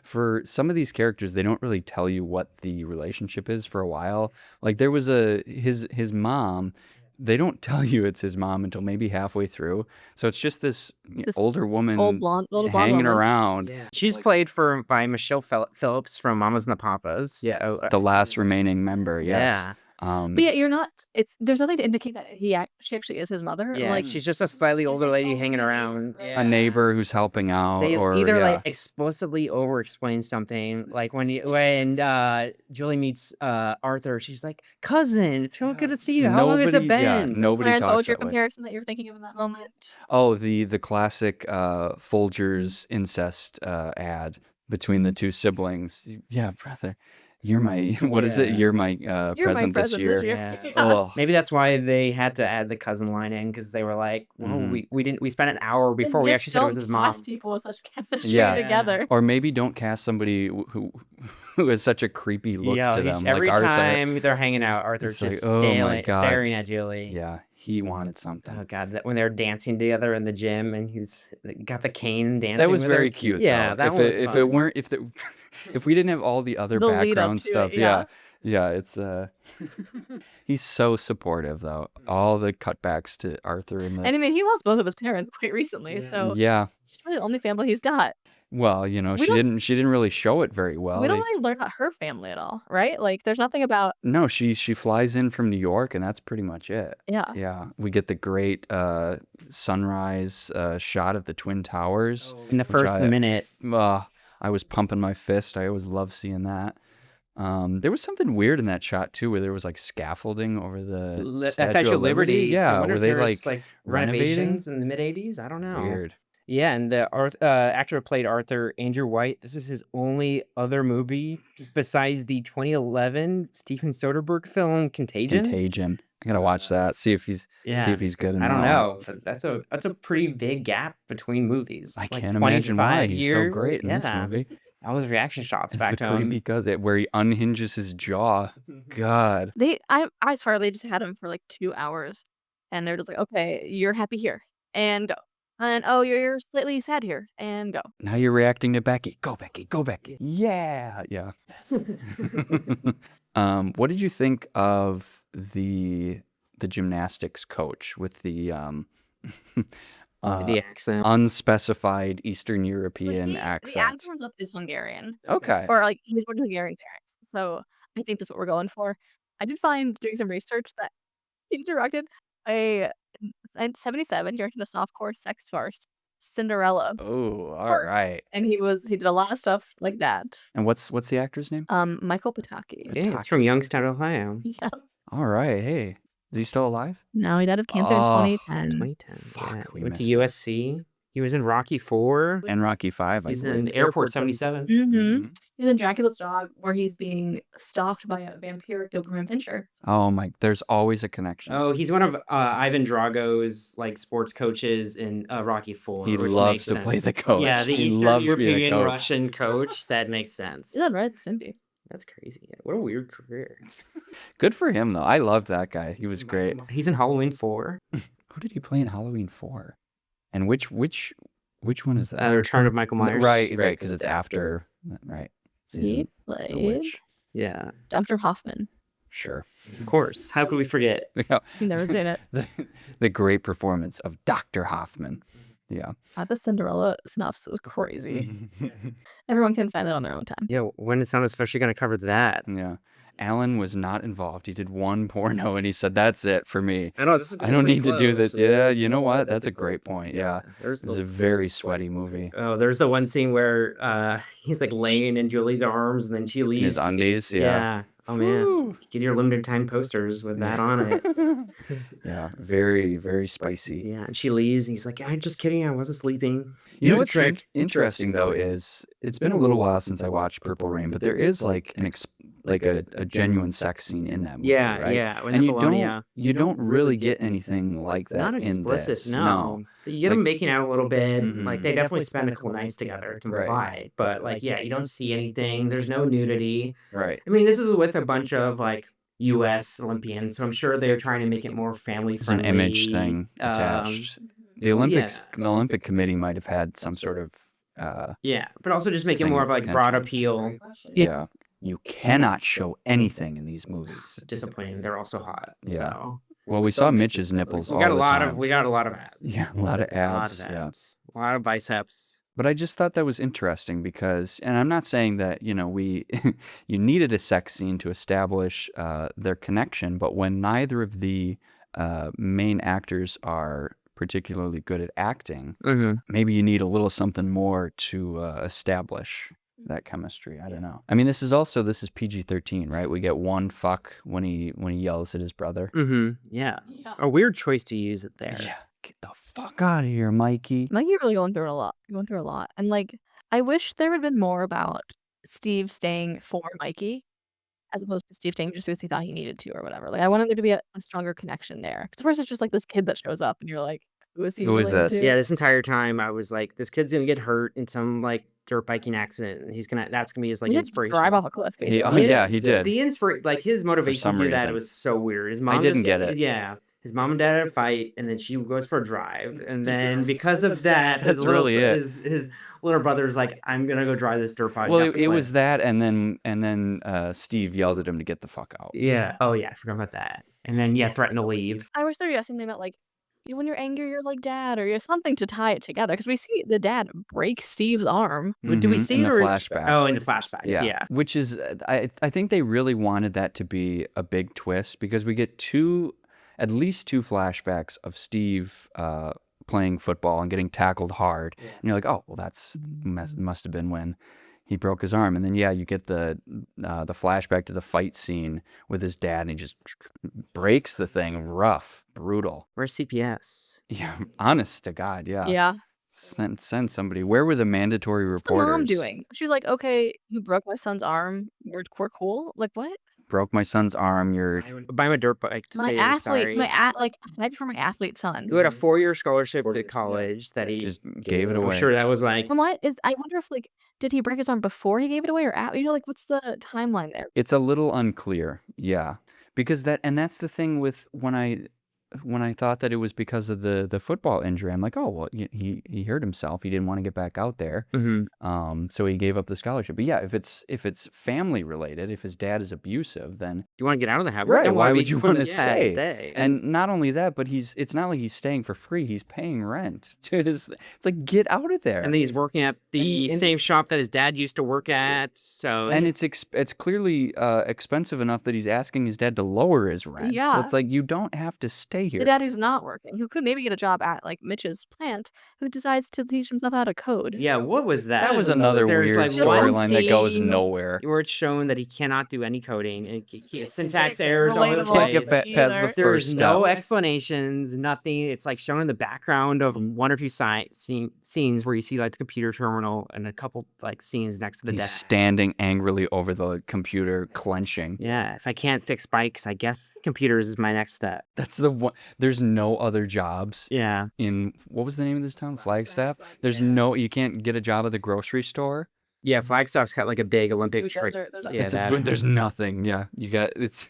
for some of these characters, they don't really tell you what the relationship is for a while. Like there was his mom. They don't tell you it's his mom until maybe halfway through. So it's just this older woman Old blonde hanging woman. around. Yeah. She's played by Michelle Phillips from Mamas and the Papas. Yeah. The last remaining member. Yes. Yeah. But yeah, you're not. There's nothing to indicate that she actually is his mother. Yeah, like she's just a slightly older lady hanging around. A neighbor who's helping out, They or either like explicitly over-explain something. Like when Julie meets Arthur, she's like, "Cousin, it's so good to see you. How long has it been?" Yeah, nobody Clarence, talks what was your that way. comparison that you're thinking of in that moment? Oh, the classic Folger's incest ad between the two siblings. Yeah, brother. You're my what is it? You're my present this year. Yeah. Oh, Maybe that's why they had to add the cousin line in, because they were like, "Well, we spent an hour before we actually said it was his mom." Cast people with such chemistry together. Or maybe don't cast somebody who has such a creepy look to them. Every like Arthur. time they're hanging out, Arthur's It's just like, oh my God. staring at Julie. Yeah, he wanted something. Oh God, when they're dancing together in the gym and he's got the cane dancing. That was with very her. cute. Yeah, though. that one was fun. If we didn't have all the other The lead up background to stuff, it, yeah. it's he's so supportive though. All the cutbacks to Arthur and And I mean, he lost both of his parents quite recently, so yeah. she's probably the only family he's got. Well, she didn't really show it very well. We don't really learn about her family at all, right? Like, there's nothing about. No, she flies in from New York, and that's pretty much it. Yeah. Yeah, we get the great sunrise shot of the Twin Towers In the first minute. I was pumping my fist. I always love seeing that. There was something weird in that shot too, where there was like scaffolding over the Statue of Liberty. Yeah, So I wonder were if they there's, like renovations in the mid '80s? I don't know. Weird. Yeah, and the actor who played Arthur, Andrew White, this is his only other movie besides the 2011 Steven Soderbergh film Contagion. I gotta watch that. See if he's good in that. I don't know. That's a pretty big gap between movies. I can't imagine why he's so great in this movie. All those reaction shots It's back the to him. creepy gut where he unhinges his jaw. God. I swear they just had him for like 2 hours, and they're just like, okay, you're happy here, and go. And oh, you're slightly sad here, and go. Now you're reacting to Becky. Go, Becky. Go, Becky. Yeah. What did you think of the gymnastics coach with the The accent. unspecified Eastern So European the accent? actor himself is Hungarian, Okay. or like he's born to Hungarian parents. So I think that's what we're going for. I did find doing some research that he directed in 77 directed a softcore sex farce, Cinderella, Oh, all Or- right. and he did a lot of stuff like that. And what's the actor's name? Michael Pataki. Yeah, it's from Youngstown, Ohio. Yeah. All right. Hey, is he still alive? No, he died of cancer in Oh, 2010. 2010. Fuck, yeah. we Went to missed it. USC. He was in Rocky 4. And Rocky 5. He's in Airport 77. Mm-hmm. He's in Dracula's Dog, where he's being stalked by a vampiric Doberman Pinscher. Oh my! There's always a connection. Oh, he's one of Ivan Drago's like sports coaches in Rocky 4. He which loves makes to sense. play the coach. Yeah, the He Eastern loves being a European coach. Russian coach. That makes sense. He's on Red Stinty. That's crazy. What a weird career. Good for him though. I loved that guy. He was great. He's in Halloween 4. Who did he play in Halloween 4? And which one is that? The Return of Michael Myers. Right, because it's after. Right. He Season The played Witch. Yeah, Dr. Hoffman. Sure. of course. How could we forget? You've never seen it. The great performance of Dr. Hoffman. Yeah. The Cinderella synopsis is crazy. Everyone can find that on their own time. Yeah, when is Sound especially going to cover that? Yeah. Alan was not involved. He did one porno and he said, "That's it for me. I know, this is I don't need to do this." close. Yeah, you know what? That's a great point. Yeah. There's It was a very sweaty movie. Oh, there's the one scene where he's like laying in Julie's arms and then she In leaves. his undies, yeah. Yeah. Oh man. Whew. Get your limited time posters with that on it. Yeah, very, very spicy. Yeah, and she leaves and he's like, I'm just kidding, I wasn't sleeping. You know Use what's a trick. interesting though is it's been a little while since I watched Purple Rain, but there is like a genuine sex scene in that movie, Yeah, right? yeah. When And the Bologna. you don't really get anything like that Not in explicit, this. no. You get Like- them making out a little bit. Mhm. Like they definitely spend a couple nights together to Right. provide. But like, yeah, you don't see anything. There's no nudity. Right. I mean, this is with a bunch of like US Olympians, so I'm sure they're trying to make it more family It's an friendly. image thing attached. The Olympic Committee might have had some sort of Yeah, but also just make it thing more of of like broad attention. appeal. Yeah. You cannot show anything in these movies. Disappointing. They're also hot. Yeah. So. Well, we saw Mitch's nipples We all got a the lot time. of we got a lot of abs. Yeah, a lot of A lot abs. of Yeah. abs. A lot of biceps. But I just thought that was interesting because, and I'm not saying that, we, you needed a sex scene to establish their connection, but when neither of the main actors are particularly good at acting, maybe you need a little something more to establish that chemistry. I don't know. I mean, this is PG-13, right? We get one fuck when he yells at his brother. Yeah. A weird choice to use it there. Yeah. Get the fuck out of here, Mikey. Mikey really going through a lot. And like, I wish there had been more about Steve staying for Mikey as opposed to Steve staying just because he thought he needed to or whatever. Like, I wanted there to be a stronger connection there. Because first it's just like this kid that shows up and you're like, who is he? Who is related this? to? Yeah, this entire time I was like, this kid's gonna get hurt in some like dirt biking accident, and that's gonna be his like He did inspiration. drive off a cliff, basically. He did. Like his motivation some to do that reason. was so weird. His mom didn't get it. Yeah. His mom and dad had a fight, and then she goes for a drive, and then because of that, That's really it. His little brother's like, "I'm gonna go drive this dirt bike." Well, off a it was cliff." that, and then Steve yelled at him to get the fuck out. Yeah. Oh yeah, I forgot about that. And then threatened to leave. I was guessing they meant like, when you're angry, you're like dad, or you're something to tie it together. Because we see the dad break Steve's arm. Do we see in it the or flashback? Oh, in the flashbacks. Yeah. Which is, I think they really wanted that to be a big twist because we get at least two flashbacks of Steve playing football and getting tackled hard, and you're like, oh, well, that's must have been when he broke his arm, and then you get the flashback to the fight scene with his dad, and he just breaks the thing, rough, brutal. Where's CPS? Yeah, honest to God, yeah. Yeah. Send somebody. Where were the mandatory What's the reporters? mom doing? She's like, okay, you broke my son's arm. We're cool. Like, what? Broke my son's arm. You're Buy him a dirt bike to My say you're sorry. maybe for my athlete son. Who had a 4-year scholarship to college that he just gave it I'm away. sure that was like, I wonder if like, did he break his arm before he gave it away or at? Like, what's the timeline there? It's a little unclear, yeah, because that's the thing with when I thought that it was because of the football injury. I'm like, oh well, he hurt himself. He didn't want to get back out there, so he gave up the scholarship. But yeah, if it's family related, if his dad is abusive, then you want to get out of the habit, right? then Why would you want to stay? stay? And not only that, but it's not like he's staying for free. He's paying rent to his. It's like, get out of there. And then he's working at the same shop that his dad used to work at. So and it's clearly expensive enough that he's asking his dad to lower his rent. So Yeah. it's like, you don't have to stay here. The dad who's not working, who could maybe get a job at like Mitch's plant, who decides to teach himself how to code. yeah, what was that? That was another There's, weird like, one storyline that goes scene nowhere. where it's shown that he cannot do any coding and syntax errors all over the Relatable. Can't get place. past the either. first There's step. no explanations, nothing. It's like shown in the background of one or two scenes where you see like the computer terminal and a couple like scenes next to the He's desk. standing angrily over the computer, clenching. Yeah, if I can't fix bikes, I guess computers is my next step. That's the one. There's no other jobs Yeah. in, what was the name of this town? Flagstaff? There's you can't get a job at the grocery store. Yeah, Flagstaff's got like a big Olympic Food trick. desert, there's a- Yeah, There's nothing. Yeah, you got it's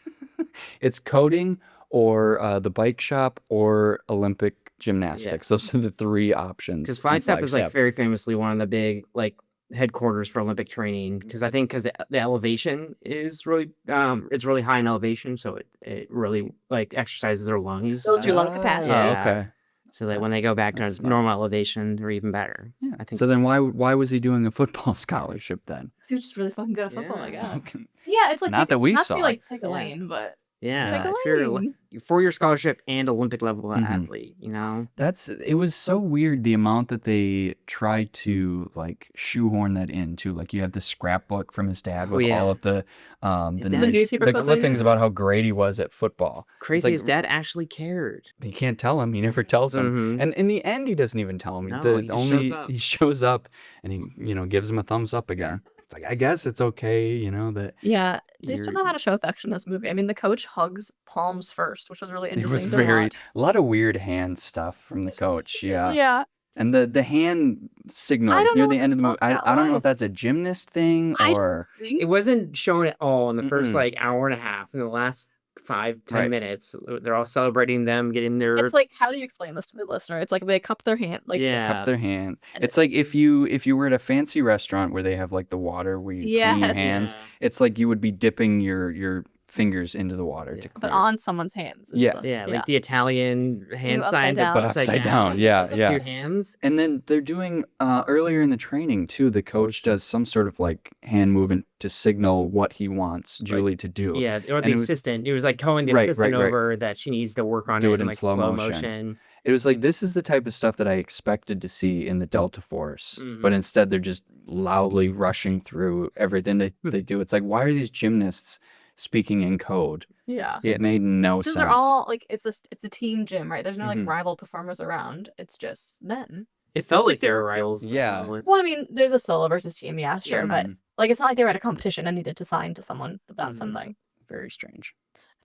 coding or the bike shop or Olympic gymnastics. Those are the three options. because in Flagstaff is like Flagstaff. very famously one of the big like headquarters for Olympic training. Because I think the elevation is really it's really high in elevation, so it really like exercises their lungs. Builds your lung capacity. Yeah. Oh, okay. So that when they go back to that's smart. normal elevation, they're even better. Yeah. I think So then why was he doing a football scholarship then? Because he was just really fucking good at football, I Yeah. guess. Yeah, it's like Not that we not to saw. be like pick a Yeah. lane, but Yeah, pick a if you're lane. 4-year scholarship and Olympic level Mhm. athlete, you know? It was so weird the amount that they tried to like shoehorn that into. Like you have the scrapbook from his dad with yeah. all of the The newspaper the clippings? clippings about how great he was at football. It's Crazy, like, his dad actually cared. he can't tell him. He never tells him. Mhm. And in the end, he doesn't even tell him. No, he just shows up. He shows up and he gives him a thumbs up again. It's like, I guess it's okay, that Yeah, they still you're. know how to show affection in this movie. I mean, the coach hugs palms first, which was really It was interesting to very watch. a lot of weird hand stuff from the coach. Yeah. Yeah. And the hand signals don't near know the what end the of the movie. fuck that I don't know if was. that's a gymnast thing I or think It wasn't shown at all in the first Mm-mm. like hour and a half. In the last 5-10 Right. minutes, they're all celebrating them getting their it's like, how do you explain this to the listener? It's like they cup their hand, like cup their hands. And It's like if you were at a fancy restaurant where they have like the water where you clean your Yes. hands. Yeah. It's like you would be dipping your fingers into the water Yeah. to but clear. on someone's hands. is Yes. the- Yeah, like the Italian hand upside sign, down. But upside down. Yeah, with yeah. two hands. And then they're doing earlier in the training too. The coach does some sort of like hand movement to signal what he wants Julie to do. Yeah, or And the it was- assistant. It was like calling the Right, assistant right, right. over that she needs to work on Do it it in like slow motion. It was like, this is the type of stuff that I expected to see in the Delta Force, but Mhm. instead they're just loudly rushing through everything they do. It's like, why are these gymnasts speaking in code? Yeah. It made no Because sense. they're all like it's a team gym, right? There's no like Mhm. rival performers around. It's just them. It felt like they were rivals. Yeah. Well, I mean, there's a solo versus team, yeah, sure, Yeah. but like it's not like they were at a competition and needed to sign to someone about Mhm. something. Very strange.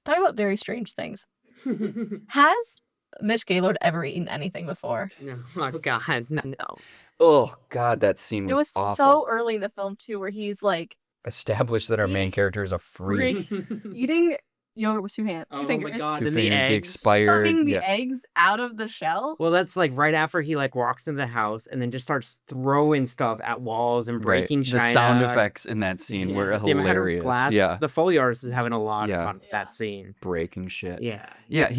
Talk about very strange things. Has Mitch Gaylord ever eaten anything before? No, my God, no. Oh God, that scene It was was awful. so early in the film too, where he's like Established that our main character is a freak. eating yogurt with two hands, two Oh my fingers, God. Two Then the fingers, the eggs. expired. sucking the Yeah. eggs out of the shell. Well, that's like right after he like walks into the house and then just starts throwing stuff at walls and Right. breaking The china. sound effects in that scene were The amount of hilarious. glass. Yeah. The Foley artist is having a lot Yeah. of fun with Yeah. that scene. Breaking shit. Yeah. Yeah,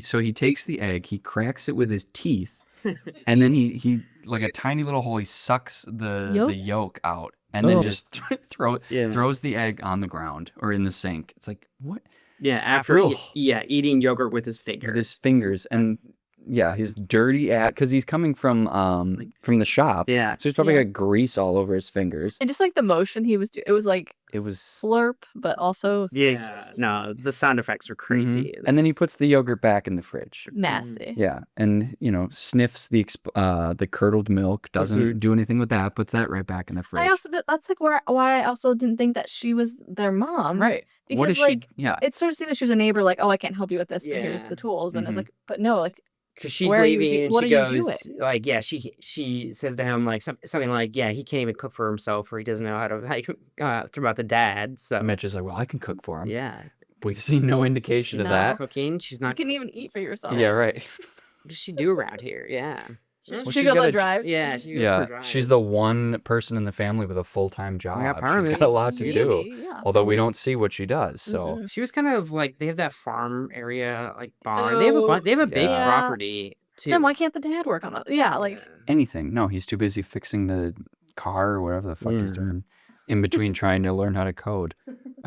so he takes the egg, he cracks it with his teeth, and then he like a tiny little hole, he sucks the yolk out, and then Oh. just Yeah. throws the egg on the ground or in the sink. It's like, what? Yeah, after Ugh. eating yogurt with his finger. With his fingers, and yeah, his dirty because he's coming from the shop. Yeah. So he's probably Yeah. got grease all over his fingers. And just like the motion he was doing, it was like It was- slurp, but also Yeah. No, the sound effects were crazy. Mhm. And then he puts the yogurt back in the fridge. nasty. Yeah, and sniffs the curdled milk, doesn't do anything with that, puts that right back in the fridge. I also that's like why I also didn't think that she was their mom, Right. Because What is like she? Yeah. it sort of seemed like she was a neighbor, like, oh, I can't help you with this, but here's Yeah. the tools, and it's Mhm. like, but no, like Because she's Where are you leaving do- and what she are you goes like, yeah, she says to him like something like, yeah, he can't even cook for himself, or he doesn't know how to like about the dad. So Mitch is like, well, I can cook for him. yeah, We've seen no indication she's of not that. cooking. She's you not. can even eat for yourself. Yeah, right. What does she do around here? Yeah. Well, she she's goes got on a- drives. Yeah, she goes for Yeah, drives. she's the one person in the family with a full-time job. got She's permit. got a lot to do. Maybe, yeah. Although we don't see what she does. So Mhm. She was kind of like they have that farm area like barn. They have Oh, they have a big yeah. property too. Then why can't the dad work on it? Yeah, like anything. No, he's too busy fixing the car or whatever the fuck he's Yeah. doing in between trying to learn how to code.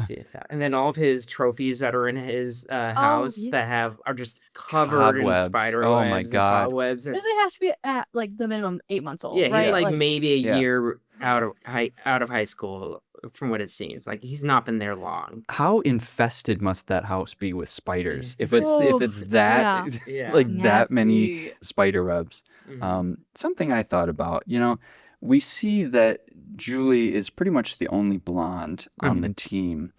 Yeah. And then all of his trophies that are in his house yeah. that are just covered in Cobwebs. spider Oh webs my and God. cobwebs. And, does it have to be at like the minimum 8 months old? yeah, he's right? like maybe a Yeah. year out of high school, from what it seems. Like he's not been there long. How infested must that house be with spiders? Yeah. If it's Oof, that Yeah. like that many Nasty. spider webs. Mhm. Something I thought about, we see that Julie is pretty much the only blonde on the team.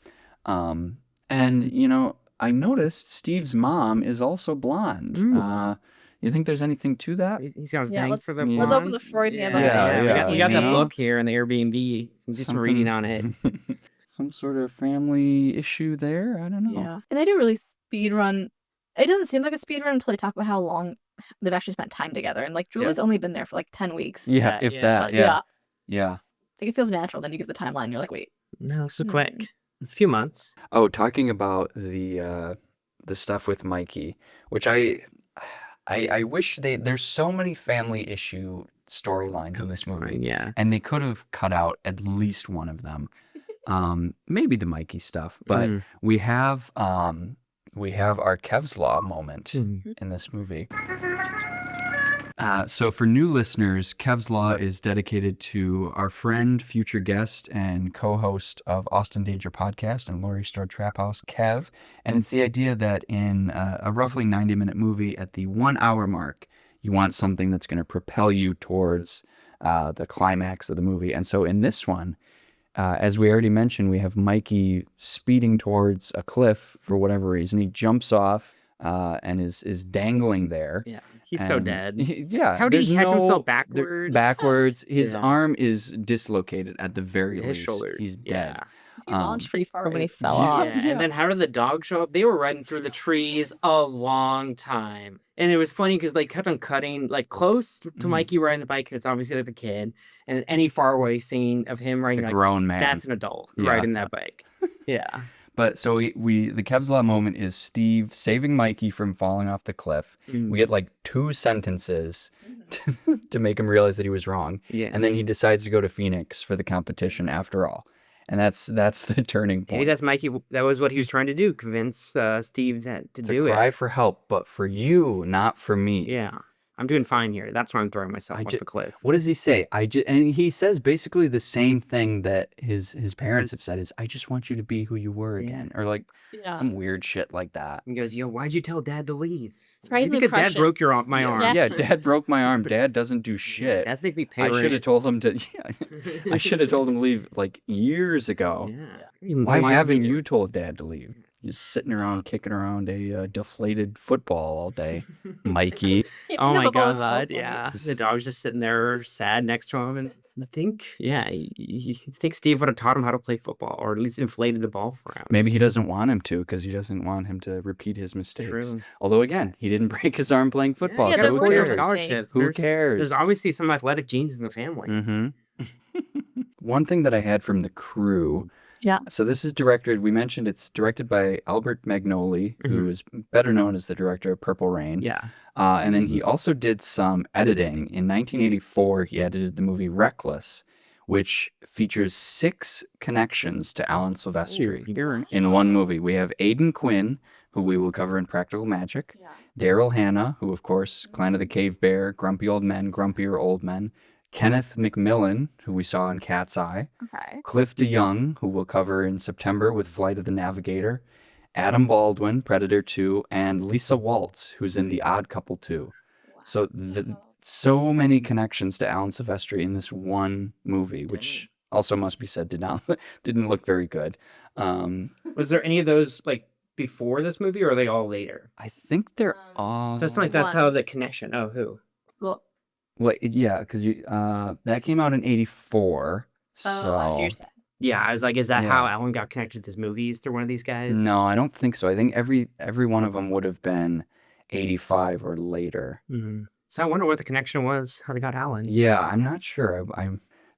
And I noticed Steve's mom is also blonde. You think there's anything to that? He's got a Yeah, thing let's- for the let's open the blondes. Freud Yeah, handbook. Yeah, We got you that know? book here in the Airbnb. Do some reading on it. Some sort of family issue there? I don't know. Yeah. And they do really speed run. It doesn't seem like a speed run until they talk about how long they've actually spent time together. And like Julie's only been there for like 10 weeks. Yeah, if that. But, Yeah. Yeah. Like it feels natural. Then you give the timeline. You're like, wait. No, so Mhm. quick. A few months. Oh, talking about the stuff with Mikey, which I I wish there's so many family issue storylines in this movie, Yeah. and they could have cut out at least one of them. Maybe the Mikey stuff, but Mm. we have our Kev's Law moment Mhm. in this movie. So for new listeners, Kev's Law is dedicated to our friend, future guest, and co-host of Austin Danger Podcast and Laurie Strode Trap House, Kev. And it's the idea that in a roughly 90-minute movie, at the 1 hour mark, you want something that's going to propel you towards the climax of the movie. And so in this one, as we already mentioned, we have Mikey speeding towards a cliff for whatever reason. He jumps off and is dangling there. Yeah. He's so And dead. yeah. How did there's he catch himself there- backwards? Backwards. His Yeah. arm is dislocated at the very His least. shoulders. He's dead. Yeah. He launched pretty far when he fell yeah. off. Yeah, and then how did the dog show up? They were riding through the trees a long time. And it was funny because they kept on cutting like close to Mikey riding the bike, 'cause it's obviously like a kid. And any faraway scene of him It's riding a like grown man. that's an adult Yeah. riding that bike. Yeah. But so the Kev's Law moment is Steve saving Mikey from falling off the cliff. We get like 2 sentences to make him realize that he was wrong. Yeah. And then he decides to go to Phoenix for the competition after all. And that's the turning point. Maybe that's Mikey. That was what he was trying to do, convince Steve to do cry it. for help, but for you, not for me. Yeah. I'm doing fine here. That's why I'm throwing myself off the cliff. What does he say? And he says basically the same thing that his parents have said is, I just want you to be who you were again. Or like some weird shit like that. He goes, yo, why'd you tell Dad to leave? Surprisingly Because Dad prescient. broke my arm. Yeah. Yeah, Dad broke my arm. Dad doesn't do shit. That's make me pay I rent. should have told him to. Yeah, I should have told him to leave like years ago. Yeah. Why haven't you told Dad to leave? Just sitting around kicking around a deflated football all day, Mikey. Oh my No, so god, funny. yeah. The dog's just sitting there sad next to him. And I think, you think Steve would have taught him how to play football or at least inflated the ball for him. Maybe he doesn't want him to because he doesn't want him to repeat his mistakes. True. Although again, he didn't break his arm playing football. Yeah, so the who Folger cares? was scholarships. Who cares? There's obviously some athletic genes in the family. Mm-hmm. One thing that I had from the crew. Yeah. So this is directed, we mentioned it's directed by Albert Magnoli, who is better known as the director of Purple Rain. Yeah. And then he also did some editing. In 1984, he edited the movie Reckless, which features 6 connections to Alan Silvestri in one movie. We have Aidan Quinn, who we will cover in Practical Magic. Daryl Hannah, who, of course, Clan of the Cave Bear, Grumpy Old Men, Grumpier Old Men. Kenneth McMillan, who we saw in Cat's Eye. Okay. Cliff DeYoung, who we'll cover in September with Flight of the Navigator. Adam Baldwin, Predator 2, and Lisa Waltz, who's in The Odd Couple 2. So so many connections to Alan Silvestri in this one movie, which also must be said didn't look very good. Was there any of those like before this movie or are they all later? I think they're all... So it's like that's how the connection. Oh, who? Well, yeah, because that came out in 84. I see you're saying. Yeah, I was like, is that Yeah. how Alan got connected to his movies through one of these guys? No, I don't think so. I think every one of them would have been 85 or later. Mm-hmm. So I wonder what the connection was, how they got Alan. Yeah, I'm not sure.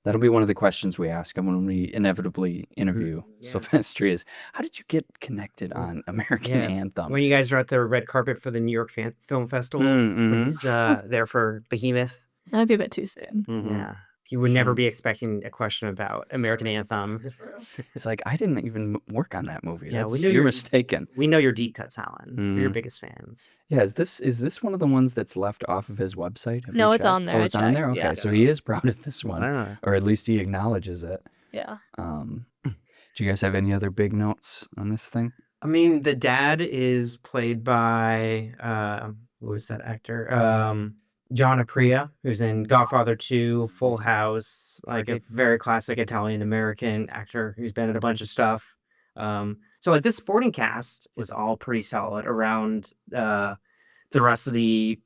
That'll be one of the questions we ask him when we inevitably interview Silvestri is, how did you get connected on American Anthem? When you guys were at the red carpet for the New York Film Festival, Mm-hmm. he's there for Behemoth. That'd be a bit too soon. Yeah. You would never be expecting a question about American Anthem. It's like, I didn't even work on that movie. Yeah, You're mistaken. We know your deep cuts, Alan. We're your Mhm. biggest fans. Yeah, is this one of the ones that's left off of his website? Have No, you it's checked? on there. Oh, I it's on there? checked, Okay, yeah. so he is proud of this one. Wow. Or at least he acknowledges it. Yeah. Do you guys have any other big notes on this thing? I mean, the dad is played by, who was that actor? John Aprea, who's in Godfather 2, Full House, like a very classic Italian-American actor who's been in a bunch of stuff. So like this supporting cast is all pretty solid around the rest of the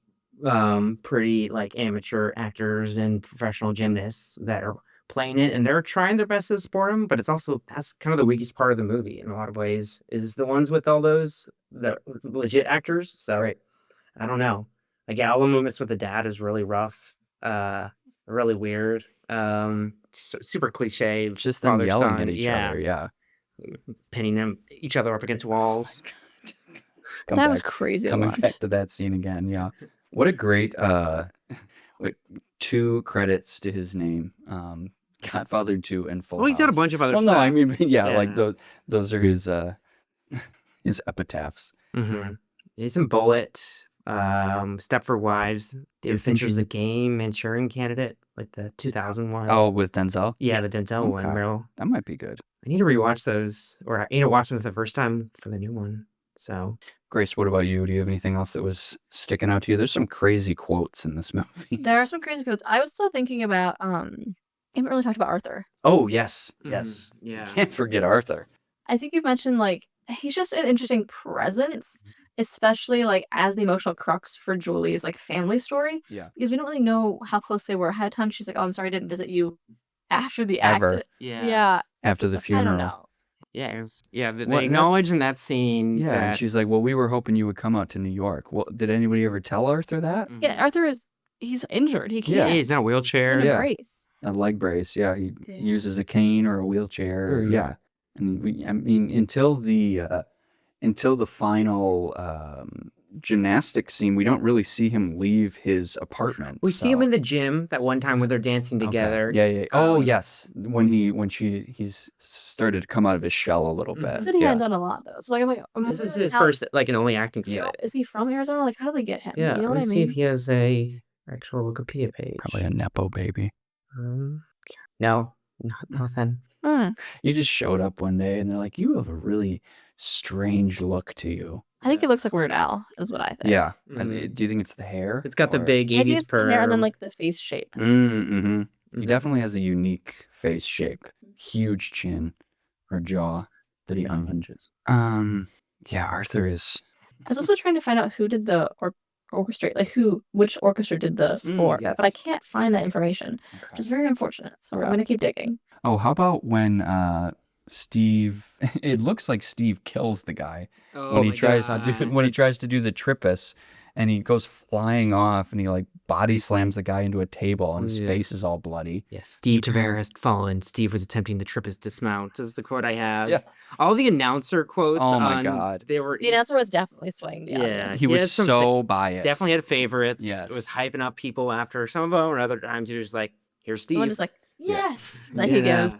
pretty like amateur actors and professional gymnasts that are playing it, and they're trying their best to support him, but that's kind of the weakest part of the movie in a lot of ways, is the ones with all the legit actors. So I don't know. Like all the movements with the dad is really rough, really weird, super cliche. Just them father, yelling son, at each other, yeah. pinning each other up against walls. Come That back, was crazy to coming watch. back to that scene again, yeah. What a great wait, 2 credits to his name. Godfather 2 and Full Well, he's got a House. bunch of other Well, stuff. no, I mean, yeah, like Yeah. those are his his epitaphs. Mm-hmm. He's in Bullet, Stepford Wives, David Fincher's The Game, Manchurian Candidate, like the 2000 one. Oh, with Denzel? Yeah, the Denzel one, Okay. bro. That might be good. I need to rewatch those, or I need to watch them for the first time for the new one. So, Grace, what about you? Do you have anything else that was sticking out to you? There's some crazy quotes in this movie. There are some crazy quotes. I was still thinking about I haven't really talked about Arthur. Oh, yes. Yes. yeah. Can't forget Arthur. I think you've mentioned like he's just an interesting presence, especially like as the emotional crux for Julie's like family story. Yeah. Because we don't really know how close they were ahead of time. She's like, "Oh, I'm sorry I didn't visit you after the Ever. accident." Yeah. Yeah. After the So, I don't funeral. know. Yeah. Yeah. They Well, and acknowledge that's- in that scene. Yeah, and that, she's like, well, we were hoping you would come out to New York. Well, did anybody ever tell Arthur that? Yeah, Arthur he's injured. He Yeah. can't. he's in a wheelchair. In a Yeah. brace. A leg brace, yeah. He Yeah. uses a cane or a wheelchair. Mhm. Yeah. And I mean, until the final gymnastics scene, we don't really see him leave his apartment. We see him so- in the gym that one time when they're dancing Okay. together. Yeah. Oh, Um, yes. When he's started to come out of his shell a little Mhm. bit. He said he yeah. hadn't done a lot though. So like I'm like, This is wondering his how- first, like, and only acting you know, credit. is he from Arizona? Like, how do they get him? Yeah. You know Let what me I see if mean? he has a actual Wikipedia page. Probably a Nepo baby. No, nothing. You just showed up one day and they're like, you have a really strange look to you. I think he looks like Weird Al, is what I think. Yeah. Mhm. Do you think it's the hair? It's got the or- big I think 80s it's the hair and then perm. like the face shape. Mm-hmm. He Mhm. definitely has a unique face shape. Huge chin or jaw that he unhinges. Yeah, Arthur is. I was also trying to find out who did the orchestrate, like which orchestra did the score, but I yes. can't find that information, which is very unfortunate. So we're Yeah. going to keep digging. Oh, how about when Steve? It looks like Steve kills the guy when he tries to do the trippus, and he goes flying off, and he like body slams the guy into a table, and his Yeah. face is all bloody. Yes, Steve Tavera has fallen. Steve was attempting to trip his dismount, is the quote I have. Yeah. All the announcer quotes. Oh my on- God. They were. The announcer was definitely swaying the Yeah, audience. He He was has some so biased. Definitely had favorites. Yes. Was hyping up people after some of them, and other times he was like, "Here's Steve." Someone is like, Yeah. yes. Then he goes,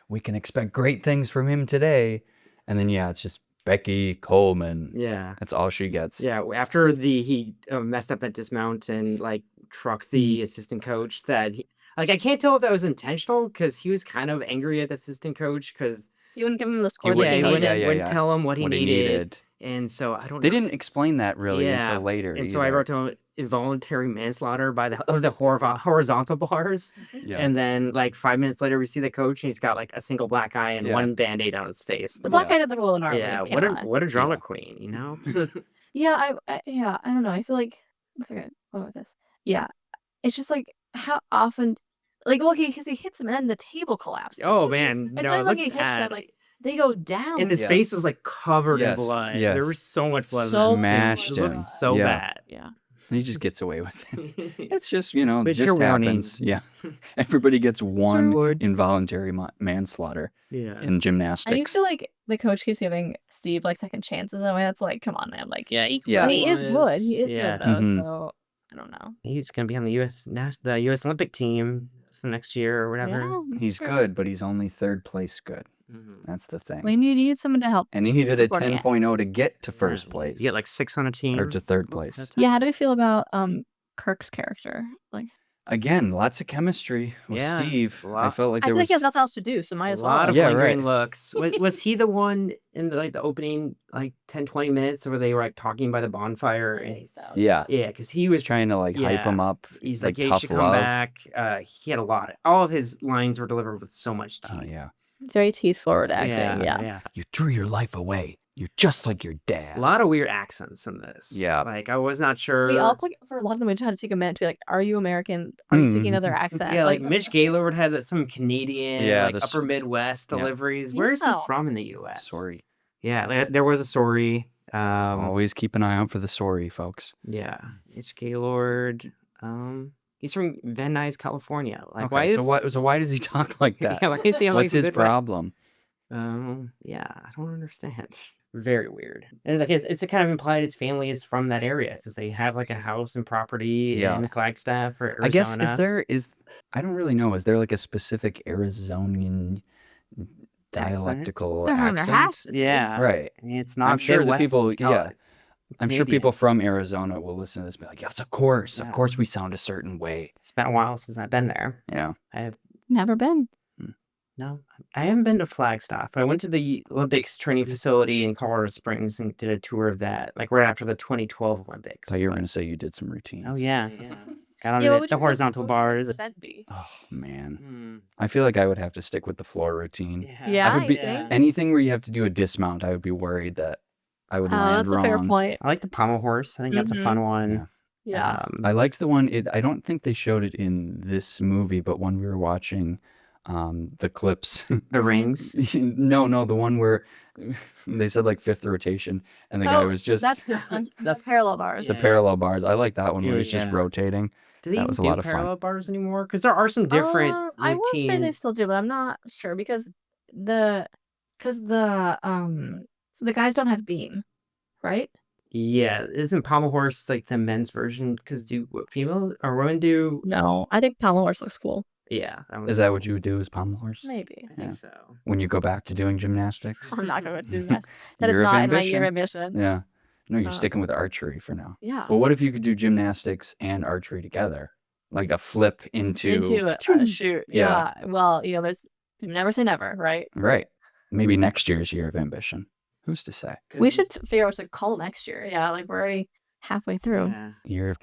We can expect great things from him today, and then it's just Becky Coleman. Yeah. That's all she gets. Yeah, after he messed up that dismount and like trucked the assistant coach, that I can't tell if that was intentional because he was kind of angry at the assistant coach because you wouldn't give him the score. He that wouldn't he tell- needed. wouldn't tell him what he needed. They And so I don't know. didn't explain that really Yeah, until later. And so I either. wrote down involuntary manslaughter by the horizontal bars. Yeah. And then like 5 minutes later, we see the coach and he's got like a single black eye and Yeah. one Band-Aid on his face. The black Yeah. guy did the role in our Yeah, movie, what a can't lie. what a drama Yeah. queen, you know? Yeah, I don't know. I feel like what about this? Yeah, it's just like how often, like, well, because he hits him and then the table collapses. Oh man, It's no, not look like he hits bad. them, like they go down. And his Yeah. face was like covered in Yes, blood. yes. There was so much blood. So Smashed It looked him. so Yeah. bad. Yeah. And he just gets away with it. It's just, it But just you're warning. happens. Yeah. Everybody gets one Word. involuntary manslaughter Yeah. in gymnastics. And you feel like the coach keeps giving Steve like second chances in a way that's like, come on, man. Like, Yeah, Yeah. he is good. He is Yeah. good though. Mhm. So I don't know. He's gonna be on the U.S. Olympic team for next year or whatever. Yeah, He's sure. good, but he's only third place good. Mhm. That's the thing. We need someone to help. And he needed a supporting it. 10.0 to get to first Yeah, place. You get like 6 on a team. or to third place. That's- Yeah, how do we feel about Kirk's character? Like, Again, lots of chemistry with Yeah, Steve. I lot- felt like I there feel like was he has nothing else to do, so might A as well. lot of Yeah, lingering right. looks. Was he the one in the opening like 10-20 minutes where they were like talking by the bonfire? I And think so. yeah. yeah, because he He was was trying to hype yeah. him up. He's like, yeah, you tough should come love. back. He had a lot. All of his lines were delivered with so much teeth. Oh yeah. Very teeth forward acting. Yeah. You threw your life away. You're just like your dad. A lot of weird accents in this. Yeah. Like I was not sure. We all took for a lot of them. We had to take a minute to be like, "Are you American? Are you taking Mm. another accent?" Yeah, like Mitch Gaylord had some Canadian, Yeah, like the upper Midwest yeah. deliveries. Where is he Yeah. from in the U.S.? Sorry. Yeah, there was a sorry. Always keep an eye out for the sorry, folks. Yeah, Mitch Gaylord. He's from Van Nuys, California. Like, Okay, why is so why does he talk like that? yeah, why is he on, like, What's the his Midwest? problem? Yeah, I don't understand. very weird. And like it's a kind of implied his family is from that area because they have like a house and property Yeah. in Flagstaff or Arizona. I guess I don't really know. Is there like a specific Arizonian dialectical There accent? has to be. Yeah, Right. It's not. I'm sure the Midwest, people, it's called yeah. I'm sure Canadian. people from Arizona will listen to this and be like, yes, of course Yeah. we sound a certain way. It's been a while since I've been there. Yeah. I have Never been. no. I haven't been to Flagstaff. I went to the Olympics training facility in Colorado Springs and did a tour of that, like right after the 2012 Olympics. I thought you were but- going to say you did some routines. Oh yeah. Got on Yeah, the horizontal bars. That be? Oh, man. Hmm. I feel like I would have to stick with the floor routine. Yeah, I would be you think? anything where you have to do a dismount, I would be worried that I would Oh, land that's wrong. a fair point. I like the pommel horse. I think that's a Mhm. fun one. Yeah. I liked the one. I don't think they showed it in this movie, but when we were watching the clips, The rings. no, the one where they said like fifth rotation, and the guy was just That's parallel bars. the Yeah. parallel bars. I like that one where Yeah, he's just yeah. rotating. Do they That even was a do lot of fun. parallel bars anymore? Because there are some different I will say they routines. still do, but I'm not sure because the so the guys don't have beam, right? Yeah, isn't pommel horse like the men's version? Because do what female or women do? No, I think pommel horse looks cool. Yeah, Is that what you would do as pommel horse Maybe. I think Yeah. so. when you go back to doing gymnastics? I'm not going to do that. That is Year of not in my year ambition. of ambition. Yeah. No, you're Uh, sticking with archery for now. Yeah. But what if you could do gymnastics and archery together? Like a flip into a shoot. Yeah. Yeah. Well, there's never say never, right? Right. Maybe next year's year of ambition. Who's to say? We should figure out what to call next year. Yeah, like we're already halfway through. Yeah. Year of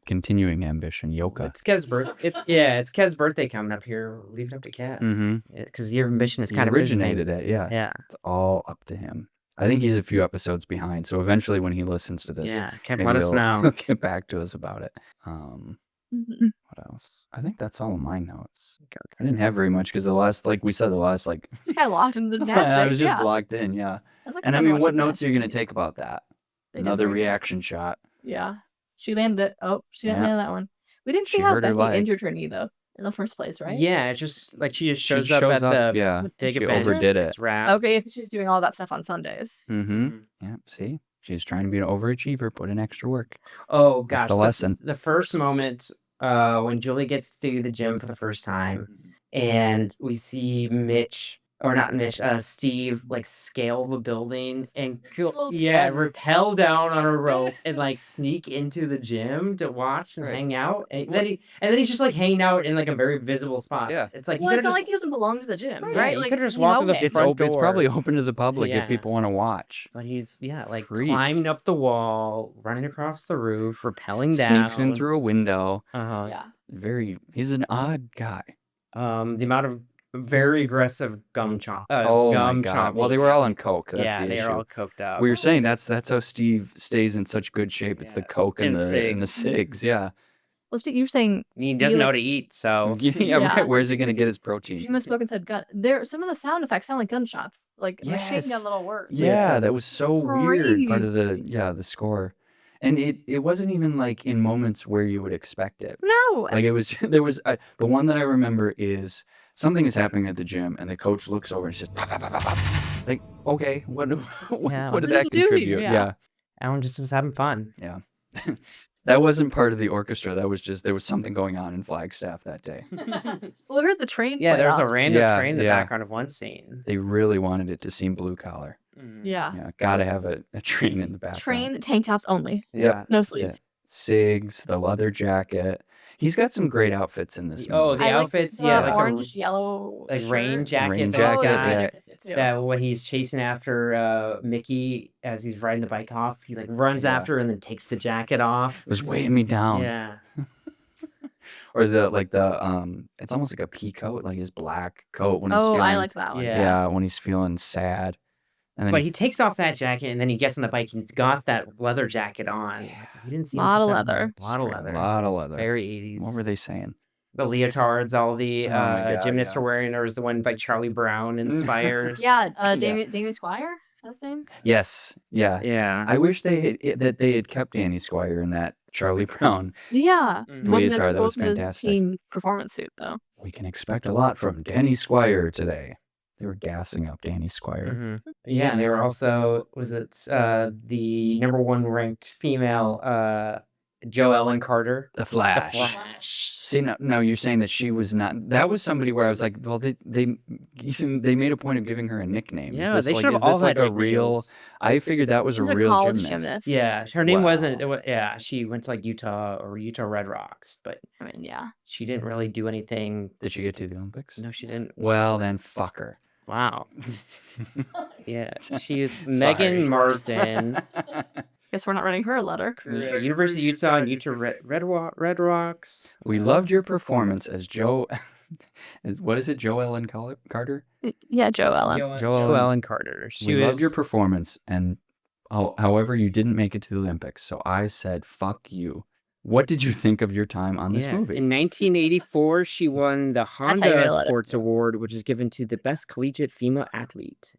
continuing ambition, yoga. It's Kev's birthday. It's Kev's birthday coming up here. Leave it up to Kev. Mm-hmm. Because Year of Ambition is He kind of his thing. originated it. Yeah. Yeah. It's all up to him. I think he's a few episodes behind. So eventually when he listens to this, Yeah. Kev, maybe let us he'll know. get back to us about it. Mhm. What else? I think that's all of my notes. I didn't have very much because the last like Kind of locked into the gymnastics. I was just yeah. locked in, yeah. That's like And I time to mean, watch what it notes back. are you going to take about that? They did Another very good. reaction shot. Yeah. She landed it. Oh, she didn't Yeah. land that one. We didn't see She how hurt her Becky leg. injured her knee though in the first place, right? Yeah, it's just like she just She shows up at the yeah. big She event. overdid it. It's wrapped. Okay, if she's doing all that stuff on Sundays. Mm-hmm. Mhm. Yeah, see? She's trying to be an overachiever, put in extra work. Oh That's gosh, the lesson. The first moment when Julie gets to the gym for the first time, and we see Steve like scale the buildings and rappel down on a rope and like sneak into the gym to watch and Right. hang out. And then he's just like hanging out in like a very visible spot. Yeah. It's like Well, it's not like he doesn't belong to the gym, Right, right? you Like could've just you walked know through the him. It's front open. It's door. probably open to the public Yeah. if people want to watch. But he's like Freak. climbing up the wall, running across the roof, rappelling down. Sneaks in through a window. Uh-huh. Yeah. He's an odd guy. The amount of very aggressive gum chomp. Oh my gum god. chomping. Well, they were all on coke. That's yeah, the they issue. are all coked out. We were saying that's how Steve stays in such good shape. It's the Yeah. coke and And the cigs. Yeah. Well, you were saying He doesn't know like- how to eat, so Yeah, Yeah. right. Where's he gonna get his you protein? misspoke and said gun. There, some of the sound effects sound like gunshots, like machine Yes. gun little words. Yeah, that was so weird. Part of Crazy. the score, and it wasn't even like in moments where you would expect it. No. Like it was there was the one that I remember is something is happening at the gym, and the coach looks over and says, "Pop, pop, pop, pop, pop." Like, okay, what Yeah. did What that does it do here? contribute? Yeah. Alan just was having fun. Yeah. That wasn't part of the orchestra. That was just there was something going on in Flagstaff that day. Well, we heard the train. Yeah, play there's a out. random Yeah, train in the yeah. background of one scene. They really wanted it to seem blue collar. Yeah. Yeah, gotta have a train in the background. Train tank tops only. Yep. No That's sleeves. it. Cigs, the leather jacket. He's got some great outfits in this Oh, movie. the I like outfits, the yeah, like the orange, yellow, like rain shirt. jacket. Rain that he's jacket, got. yeah. I guess it too. That when he's chasing after Mickey as he's riding the bike off, he like runs Yeah. after her and then takes the jacket off. It was weighing me down. Yeah. Or it's almost like a pea coat, like his black coat when he's Oh, feeling I liked that one. Yeah. yeah, when he's feeling sad. And then But he takes off that jacket and then he gets on the bike and he's got that leather jacket on. We didn't see him Lot put of that on. leather. Lot of a leather. lot of leather. Very 80s. What were they saying? The leotards, all the Oh my God, gymnasts yeah. are wearing. There was the one by Charlie Brown inspired. Yeah, Yeah. Damien Squire. That's his name. Yes. Yeah. Yeah. I wish that they had kept Danny Squire in that Charlie Brown. Yeah, Mm. Leotard, that was wasn't his fantastic. team performance suit though. We can expect a lot from Danny Squire today. They were gassing up Danny Squire. Mm-hmm. Yeah, and they were also, was it the number one ranked female, Jo Ellen Carter? The Flash. The Flash. See, no, you're saying that she was not. That was somebody where I was like, well, they made a point of giving her a nickname. Yeah, is they this should have is all this like had a real? nicknames. I figured that was She's a a real college gymnast. Yeah, her name Wow. wasn't. Yeah, she went to like Utah or Utah Red Rocks, but I mean, yeah. she didn't really do anything. Did she get to the Olympics? No, she didn't. Well, then fuck her. Wow. Yeah, she is Sorry. Megan Marsden. Guess we're not writing her a letter. University of Utah and Utah Red Rocks. We loved your performance as Joe. What is it, Jo Ellen Carter? Yeah, Jo Ellen. Jo Ellen Carter. We loved your performance, and however, you didn't make it to the Olympics. So I said, "Fuck you." What did you think of your time on this movie? In 1984, she won the how you write a Honda letter. Sports Award, which is given to the best collegiate female athlete.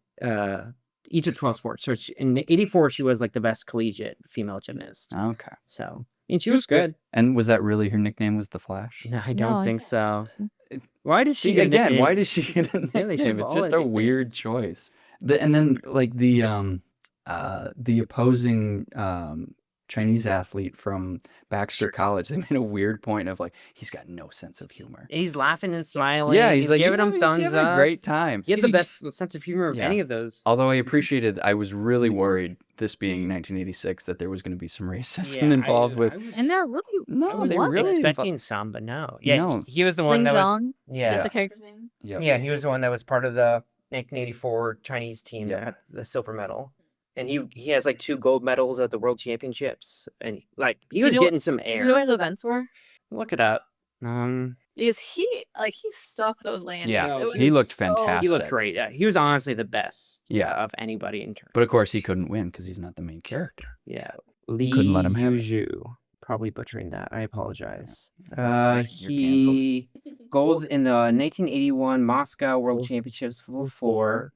Each of 12 sports. So in 84, she was like the best collegiate female gymnast. Okay. So, and she was good. And was that really her nickname? Was the Flash? No, I No, don't I think so. Why did she See get a again? nickname? Why did she get a Yeah, they nickname? should've It's all just had a weird choice. And then like the opposing Chinese athlete from Baxter College, they made a weird point of like he's got no sense of humor. He's laughing and smiling. Yeah, he's like giving them he's thumbs having up. a great time. He had the best sense of humor of Yeah. any of those. Although I was really worried, this being 1986, that there was going to be some racism Yeah, involved with. And they're really I was they wasn't. really expecting some, but no. Yeah, No. he was the one Ling that was. Zhang is Yeah, the character's name. Yep. yeah, he was the one that was part of the 1984 Chinese team Yep. that had the silver medal, and he has like 2 gold medals at the World Championships, and like he Do was you know- getting some Do you know air. what his events were? Look it up. Because he stuck those landings. Yeah, It was he looked so- fantastic. He looked great. He was honestly the best. Yeah. Of anybody in terms. But of course, he couldn't win because he's not the main character. Yeah, Li Couldn't let him have it. Yuzhu. Probably butchering that. I apologize. You're He gold in the 1981 Moscow World Championships for 4,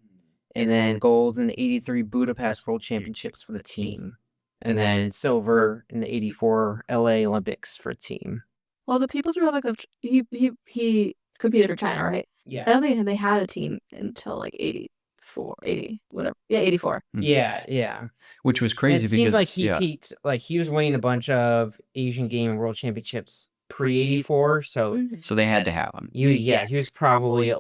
and then gold in the 83 Budapest World Championships for the team, and then silver in the 84 LA Olympics for a team. Well, the People's Republic of he competed for China, right? I Yeah. don't think they had a team until like 80, whatever. Yeah, 84. Yeah. Which was crazy It seemed because like he yeah, peaked, like he was winning a bunch of Asian Game World Championships pre-84, so Mhm. so they had to have him. he was probably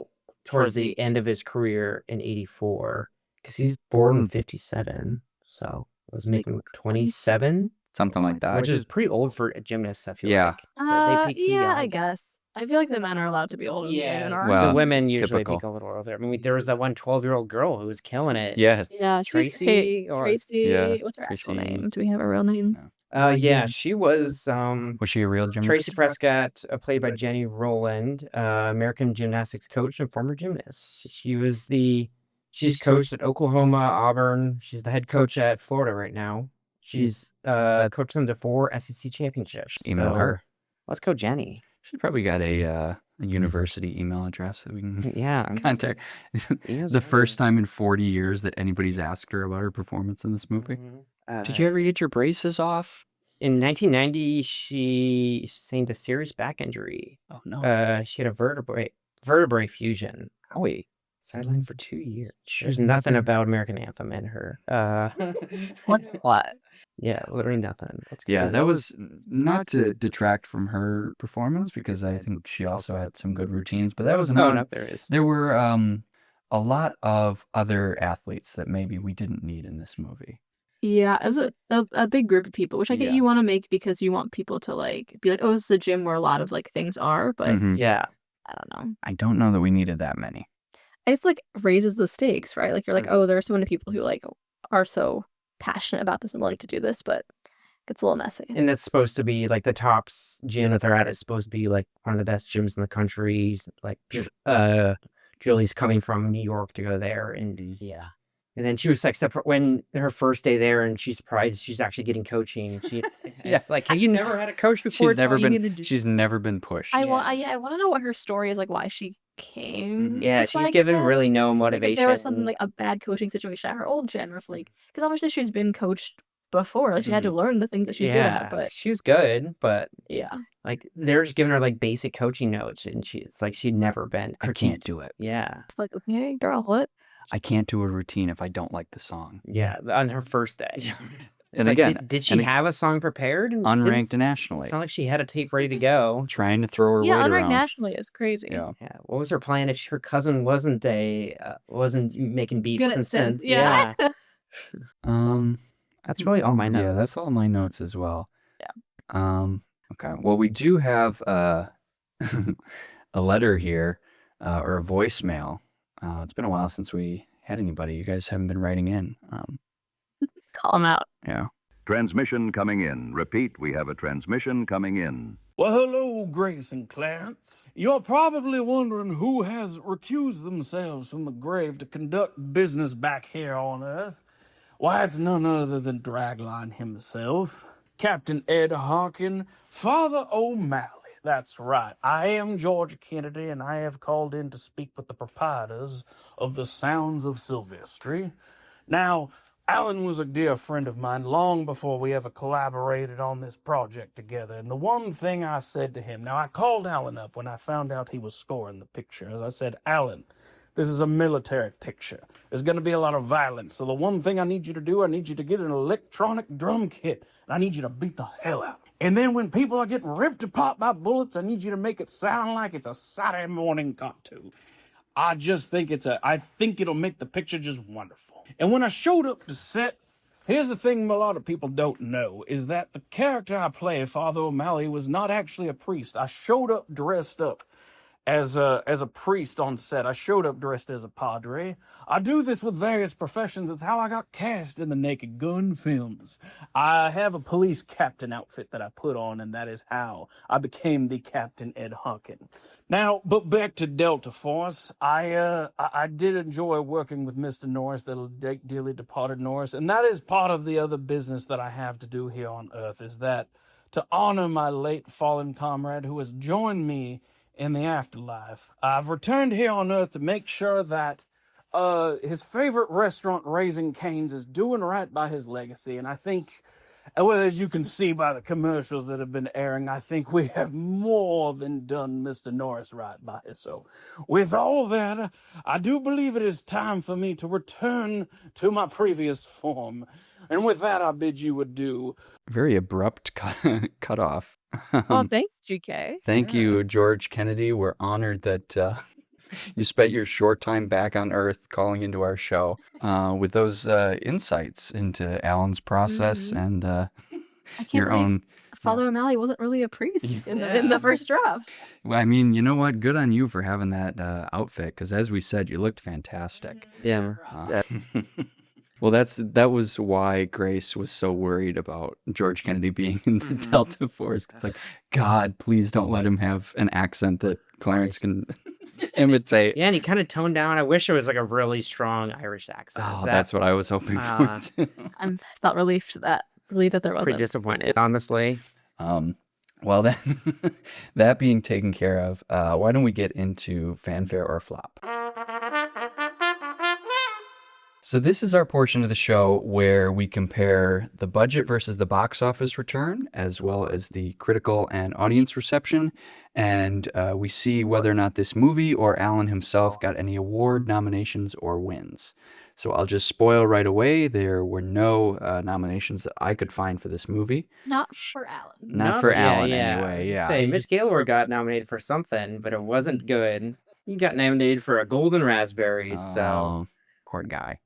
towards the end of his career in 84, because he's born in 57, so it was making 27, Something like that. which is pretty old for a gymnast, I feel Yeah. like. They peak Yeah, I young. guess. I feel like the men are allowed to be older than the women are. Well, the women usually typical. peak a little older. I mean, there was that one 12-year-old girl who was killing it. Yeah. Yeah, Tracy or Tracy. Yeah, What's her actual Tracy- name? Do we have a real name? No. Yeah, she was Was she a real gymnast? Tracy Prescott, played by Jenny Rowland, American gymnastics coach and former gymnast. She's coached at Oklahoma, Auburn. She's the head coach at Florida right now. She's coached them to 4 SEC championships. Email So, her. Let's go, Jenny. She probably got a university email address that we can Yeah. contact. Email's The fine. first time in 40 years that anybody's asked her about her performance in this movie. Did you ever get your braces off? In 1990, she sustained a serious back injury. Oh no. She had a vertebrae fusion. Owie. Sidelined for 2 years. There's nothing about American Anthem in her. What? Yeah, literally nothing. That's Yeah, crazy. that was not to detract from her performance because I think she also had some good routines, but that was No, not. no, there is. There were a lot of other athletes that maybe we didn't need in this movie. Yeah, it was a big group of people, which I get Yeah. you want to make because you want people to like be like, oh, this is a gym where a lot of like things are, but Mhm. Yeah. I don't know. I don't know that we needed that many. It's like raises the stakes, right? Like you're like, oh, there are so many people who like are so passionate about this and willing to do this, but it gets a little messy. And that's supposed to be like the top gym that they're at is supposed to be like one of the best gyms in the country. Like, Julie's coming from New York to go there. And yeah. And then she was like, when her first day there, and she's surprised she's actually getting coaching. She, Yeah. it's like, have you never had a coach before? She's never All you need been. to do- She's never been pushed. I want to know what her story is, like why she came. Yeah, to she's given Flagstaff. really no Like, motivation. if there was something like a bad coaching situation at her old gym, or if like, because obviously she's been coached before. Like, she had to learn the things that she's good at, but she was good, but yeah. like they're just giving her like basic coaching notes, and it's like she'd never been I can't do it. Yeah. It's like, okay, girl, what? I can't do a routine if I don't like the song. Yeah, on her first day. And Like, again, did she have a song prepared? And unranked It's nationally. not like she had a tape ready to go. Trying to throw her Yeah, weight unranked around. nationally is crazy. Yeah. Yeah. What was her plan if her cousin wasn't making beats Good at and synth. synths? Yeah. That's really all my notes. Yeah, that's all my notes as well. Yeah. Okay. Well, we do have a letter here, or a voicemail. It's been a while since we had anybody. You guys haven't been writing in. Call them out. Yeah. Transmission coming in. Repeat, we have a transmission coming in. Well, hello, Grace and Clarence. You're probably wondering who has recused themselves from the grave to conduct business back here on Earth. Why, it's none other than Dragline himself, Captain Ed Harkin, Father O'Malley. That's right. I am George Kennedy, and I have called in to speak with the proprietors of the Sounds of Silvestri. Now, Alan was a dear friend of mine long before we ever collaborated on this project together, and the one thing I said to him, now I called Alan up when I found out he was scoring the picture, as I said, Alan, this is a military picture. There's going to be a lot of violence, so the one thing I need you to do, I need you to get an electronic drum kit, and I need you to beat the hell out. And then when people are getting ripped apart by bullets, I need you to make it sound like it's a Saturday morning cartoon. I think it'll make the picture just wonderful. And when I showed up to set, here's the thing a lot of people don't know, is that the character I play, Father O'Malley, was not actually a priest. I showed up dressed up as a priest on set. I showed up dressed as a padre. I do this with various professions. It's how I got cast in the Naked Gun films. I have a police captain outfit that I put on, and that is how I became the Captain Ed Harkin. Now, but back to Delta Force. I did enjoy working with Mr. Norris, the dearly departed Norris, and that is part of the other business that I have to do here on Earth, is that to honor my late fallen comrade who has joined me in the afterlife. I've returned here on Earth to make sure that his favorite restaurant, Raising Cane's, is doing right by his legacy. And I think, well, as you can see by the commercials that have been airing, I think we have more than done Mr. Norris right by. So with all that, I do believe it is time for me to return to my previous form. And with that, I bid you adieu. Very abrupt cut off. Oh, thanks, GK. Thank you, George Kennedy. We're honored that you spent your short time back on Earth calling into our show with those insights into Alan's process and I can't your believe own. Father O'Malley wasn't really a priest in the first draft. Well, I mean, you know what? Good on you for having that outfit, because as we said, you looked fantastic. Yeah. Well, that was why Grace was so worried about George Kennedy being in the Delta Force. It's like, God, please don't let him have an accent that Clarence can imitate. Yeah, and he kind of toned down. I wish it was like a really strong Irish accent. Oh, that's what I was hoping for too. I felt relieved that there wasn't. Pretty disappointed, honestly. Well, then, that being taken care of, why don't we get into fanfare or flop? So this is our portion of the show where we compare the budget versus the box office return, as well as the critical and audience reception, and we see whether or not this movie or Alan himself got any award nominations or wins. So I'll just spoil right away, there were no nominations that I could find for this movie. Not for Alan. Not for Alan, anyway, yeah. Say, Mitch Gaylord got nominated for something, but it wasn't good. He got nominated for a Golden Raspberry, so... Poor guy.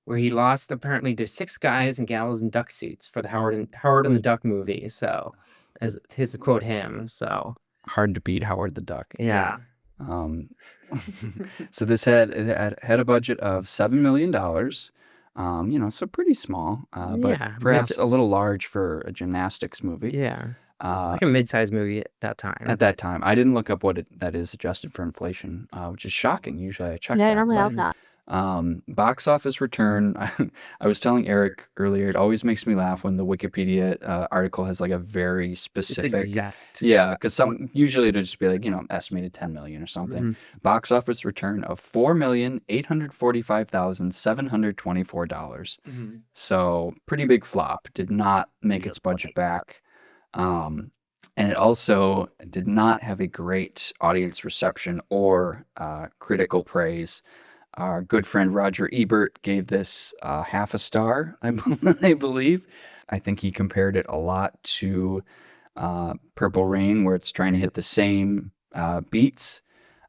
Where he lost apparently to 6 guys and gals in duck suits for the Howard and the Duck movie. So, as his quote him. So hard to beat Howard the Duck. Yeah. So this had a budget of $7 million. So pretty small, but perhaps a little large for a gymnastics movie. Yeah. Like a mid-sized movie at that time. At that time. I didn't look up what that is adjusted for inflation, which is shocking. Usually I check that. Yeah, I normally have that. Box office return. I was telling Eric earlier, it always makes me laugh when the Wikipedia article has like a very It's specific. exact. Yeah, because usually it'll just be like, estimated 10 million or something. Mhm. Box office return of $4,845,724. So pretty big flop. Did not make its budget back. And it also did not have a great audience reception or critical praise. Our good friend Roger Ebert gave this half a star, I believe. I think he compared it a lot to Purple Rain, where it's trying to hit the same beats.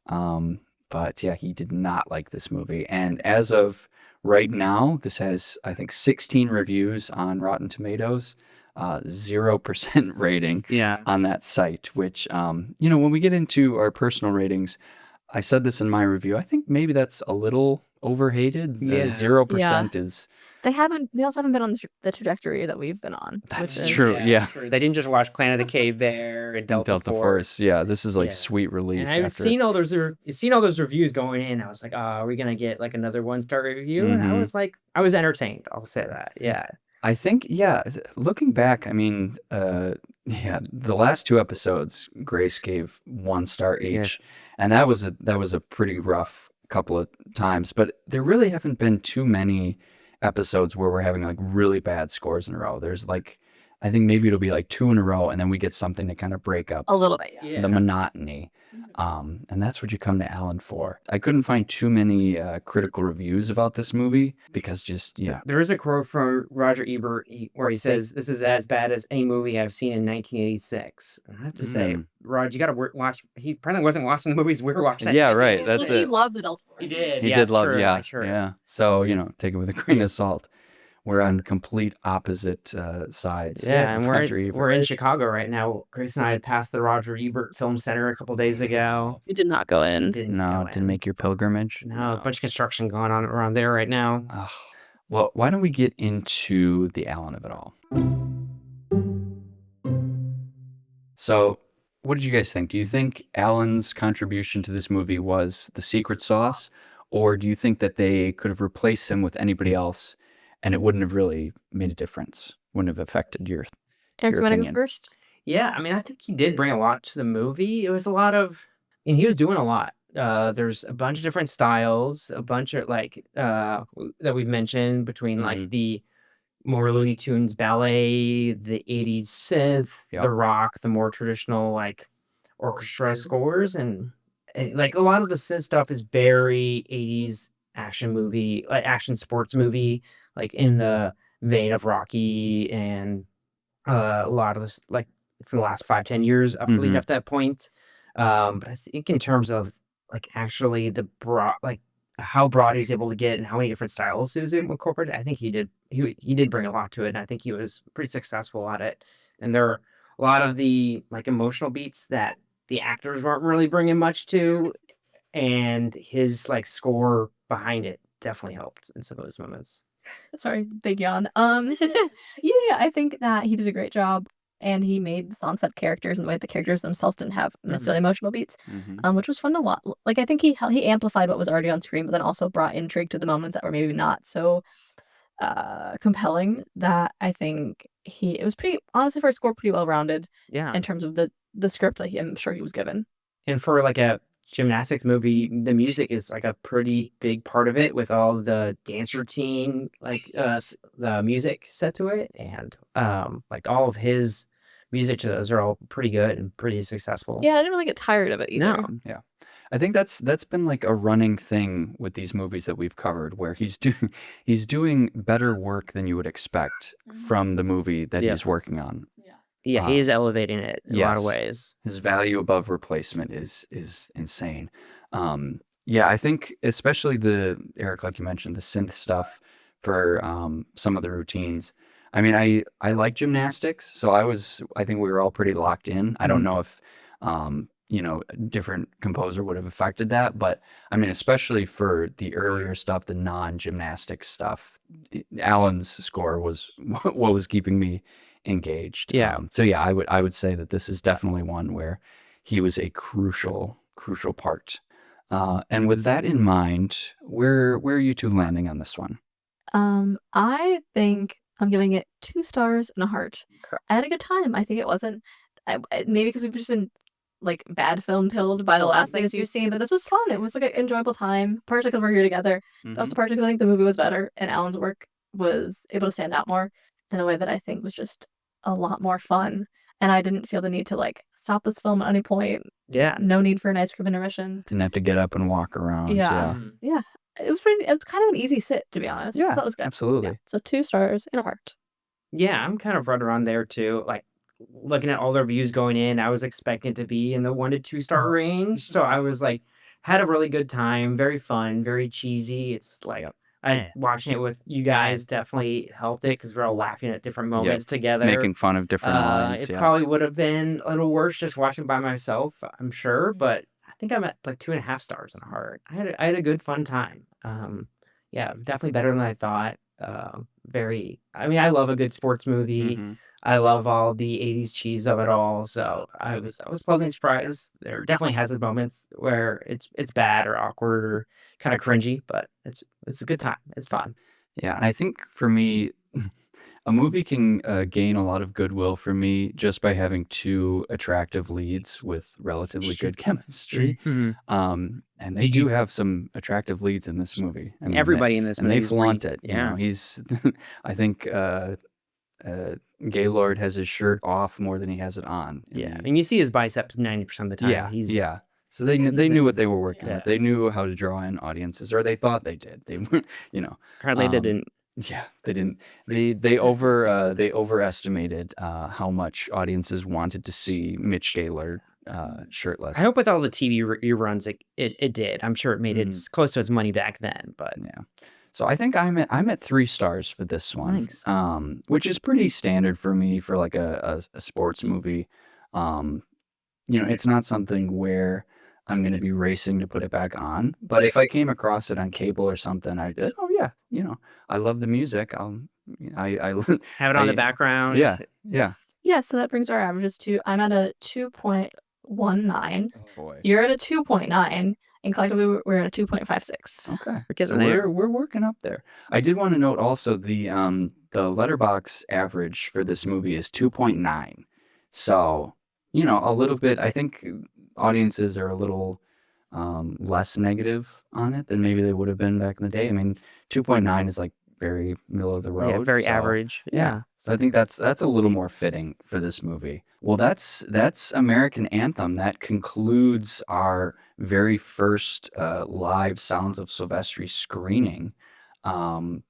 But yeah, he did not like this movie. And as of right now, this has, I think, 16 reviews on Rotten Tomatoes, 0% rating Yeah. on that site, which, when we get into our personal ratings, I said this in my review. I think maybe that's a little overhated. Yeah. 0% is. They also haven't been on the trajectory that we've been on. That's which is- true. Yeah. True. They didn't just watch Clan of the Cave Bear and Delta, Force. Yeah, this is like Yeah. sweet relief. And I've after. seen all those reviews going in. I was like, oh, are we gonna get like another 1-star review? And I was like, I was entertained. I'll say that. Yeah. I think, looking back, I mean, the last 2 episodes, Grace gave 1 star each, and that was a pretty rough couple of times. But there really haven't been too many episodes where we're having like really bad scores in a row. There's like, I think maybe it'll be like 2 in a row, and then we get something to kind of break up a little bit. Yeah. the monotony. And that's what you come to Alan for. I couldn't find too many critical reviews about this movie because There is a quote from Roger Ebert where he says, "This is as bad as any movie I've seen in 1986." And I have to say, Rod, you got to watch. He apparently wasn't watching the movies we were watching. Yeah, right. That's He it. loved the Delta Force. He did. He yeah, did it's love, true, yeah. Sure. So, take it with a grain of salt. We're on complete opposite sides. Yeah, and Roger Ebert. we're in Chicago right now. Grace and I had passed the Roger Ebert Film Center a couple days ago. We did not go in. Didn't make your pilgrimage. No, a bunch of construction going on around there right now. Well, why don't we get into the Alan of it all? So, what did you guys think? Do you think Alan's contribution to this movie was the secret sauce, or do you think that they could have replaced him with anybody else and it wouldn't have really made a difference? Wouldn't have affected your Eric, you want to go opinion? first? Yeah, I mean, I think he did bring a lot to the movie. It was a lot of, he was doing a lot. There's a bunch of different styles, a bunch of that we've mentioned between like the more Looney Tunes ballet, the 80s synth, the rock, the more traditional like orchestra scores, and like a lot of the synth stuff is very 80s action sports movie, like in the vein of Rocky and a lot of this like for the last 5-10 years up leading up to that point. But I think in terms of like actually the broad like how broad he's able to get and how many different styles he was able to incorporate, I think he did bring a lot to it, and I think he was pretty successful at it. And there are a lot of the like emotional beats that the actors weren't really bringing much to, and his like score behind it definitely helped in some of those moments. Sorry, big yawn. I think that he did a great job, and he made the songs have characters in the way the characters themselves didn't have necessarily emotional beats, which was fun to watch. Like I think he amplified what was already on screen, but then also brought intrigue to the moments that were maybe not so compelling. That I think it was pretty honestly for a score pretty well rounded. Yeah, in terms of the script that I'm sure he was given. And for like a gymnastics movie, the music is like a pretty big part of it with all the dance routine, like the music set to it, and like all of his music to those are all pretty good and pretty successful. Yeah, I didn't really get tired of it either. No. Yeah. I think that's been like a running thing with these movies that we've covered, where he's doing better work than you would expect from the movie that he's working on. Yeah, he's elevating it in a lot of ways. His value above replacement is insane. I think especially Eric, like you mentioned, the synth stuff for some of the routines. I mean, I like gymnastics, so I think we were all pretty locked in. I don't know if a different composer would have affected that, but I mean, especially for the earlier stuff, the non-gymnastics stuff, Alan's score was what was keeping me engaged. Yeah. I would say that this is definitely one where he was a crucial part. And with that in mind, where are you two landing on this one? I think I'm giving it 2 stars and a heart. I had a good time. I think it wasn't maybe because we've just been like bad film pilled by the last things we've seen, but this was fun. It was like an enjoyable time, partially because we're here together. But also partially 'cause I think the movie was better and Alan's work was able to stand out more in a way that I think was just a lot more fun. And I didn't feel the need to like stop this film at any point. Yeah. No need for an ice cream intermission. Didn't have to get up and walk around. Yeah. Yeah. It was kind of an easy sit, to be honest. Yeah, So it was good. absolutely. Yeah. So 2 stars and a heart. Yeah, I'm kind of right around there too. Like looking at all the reviews going in, I was expecting it to be in the 1 to 2 star range. So I was like, had a really good time, very fun, very cheesy. It's like watching it with you guys definitely helped it because we're all laughing at different moments together. Making fun of different lines. It probably would have been a little worse just watching by myself, I'm sure, but I think I'm at like 2.5 stars in a heart. I had a good fun time. Yeah, definitely better than I thought. I mean, I love a good sports movie. I love all the 80s cheese of it all. So I was pleasantly surprised. There definitely has its moments where it's bad or awkward or kind of cringy, but it's a good time. It's fun. Yeah, and I think for me, a movie can gain a lot of goodwill for me just by having 2 attractive leads with relatively good chemistry. And they do have some attractive leads in this movie. I mean, Everybody in this and movie they is flaunt it. Yeah. You know, he's, I think Gaylord has his shirt off more than he has it on. Yeah, I mean, you see his biceps 90% of the time. Yeah. So they knew what they were working with. They knew how to draw in audiences, or they thought they did. They were, you know. Apparently they didn't. Yeah, they didn't. They overestimated how much audiences wanted to see Mitch Gaylord shirtless. I hope with all the TV reruns, it did. I'm sure it made it close to its money back then. But yeah. So I think I'm at 3 stars for this one, Nice. Which is pretty standard for me for like a sports movie. You know, it's not something where I'm going to be racing to put it back on. But if I came across it on cable or something, I'd be like, oh yeah, you know, I love the music. I have it on the background. Yeah. Yeah, so that brings our averages to I'm at a 2.19. Oh boy. You're at a 2.9, and collectively we're at a 2.56. Okay. getting So there. we're working up there. I did want to note also the Letterboxd average for this movie is 2.9. So, you know, a little bit, I think audiences are a little less negative on it than maybe they would have been back in the day. I mean, 2.9 is like very middle of the road. Yeah, very so, average. Yeah. So I think that's a little more fitting for this movie. Well, that's American Anthem. That concludes our very first live Sounds of Silvestri screening.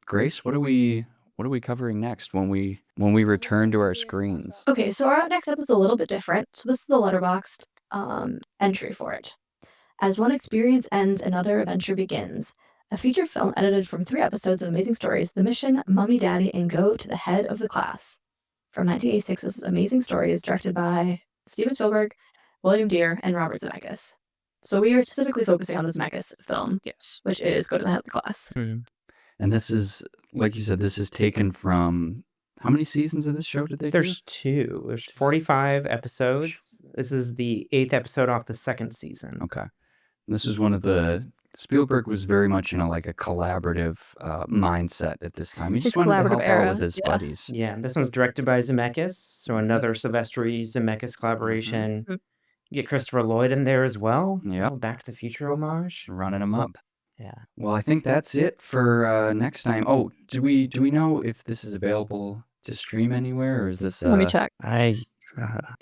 Grace, what are we covering next when we return to our screens? Okay, so our next episode's a little bit different. So this is the Letterboxd entry for it. As one experience ends, another adventure begins. A feature film edited from 3 episodes of Amazing Stories, The Mission, Mummy Daddy, and Go to the Head of the Class. From 1986's Amazing Stories, directed by Steven Spielberg, William Deere, and Robert Zemeckis. So we are specifically focusing on the Zemeckis film, Yes. which is Go to the Head of the Class. And this is, like you said, this is taken from, how many seasons of this show did they There's 2. There's 45 episodes. This is the 8th episode off the 2nd season. do? Okay. This is one of the, Spielberg was very much in a collaborative mindset at this time. He just His wanted to help collaborative era, out with his yeah. buddies. Yeah, this one's directed by Zemeckis, so another Silvestri Zemeckis collaboration. You get Christopher Lloyd in there as well. Yep. Oh, Back to the Future homage. Running them up. Yeah. Well, I think that's it for next time. Oh, do we know if this is available to stream anywhere, or is this Let me check. I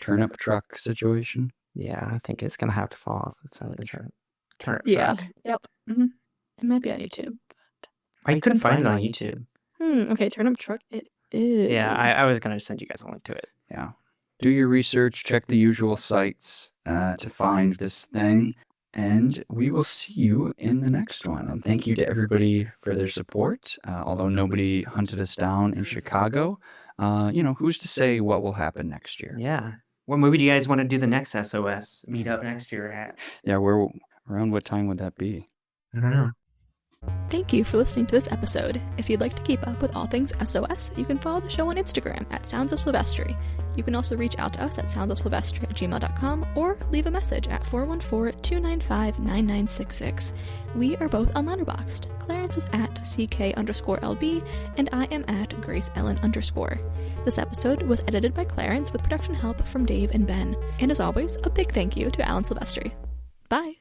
turnip truck situation? yeah, I think it's gonna have to fall off. It's not turn Yeah. Yep. It might be on YouTube. I couldn't find it on YouTube. Okay, Turnip Truck. It is. Yeah, I was gonna send you guys a link to it. Yeah. Do your research, check the usual sites to find this thing, and we will see you in the next one. And thank you to everybody for their support. Although nobody hunted us down in Chicago, you know, who's to say what will happen next year? Yeah. What movie do you guys want to do the next SOS meetup next year at? Yeah, around what time would that be? I don't know. Thank you for listening to this episode. If you'd like to keep up with all things SOS, you can follow the show on Instagram at Sounds of Silvestri. You can also reach out to us at soundsofsilvestri@gmail.com or leave a message at 414-295-9966. We are both on Letterboxd. Clarence is at CK_LB and I am at GraceEllen_. This episode was edited by Clarence with production help from Dave and Ben. And as always, a big thank you to Alan Silvestri. Bye!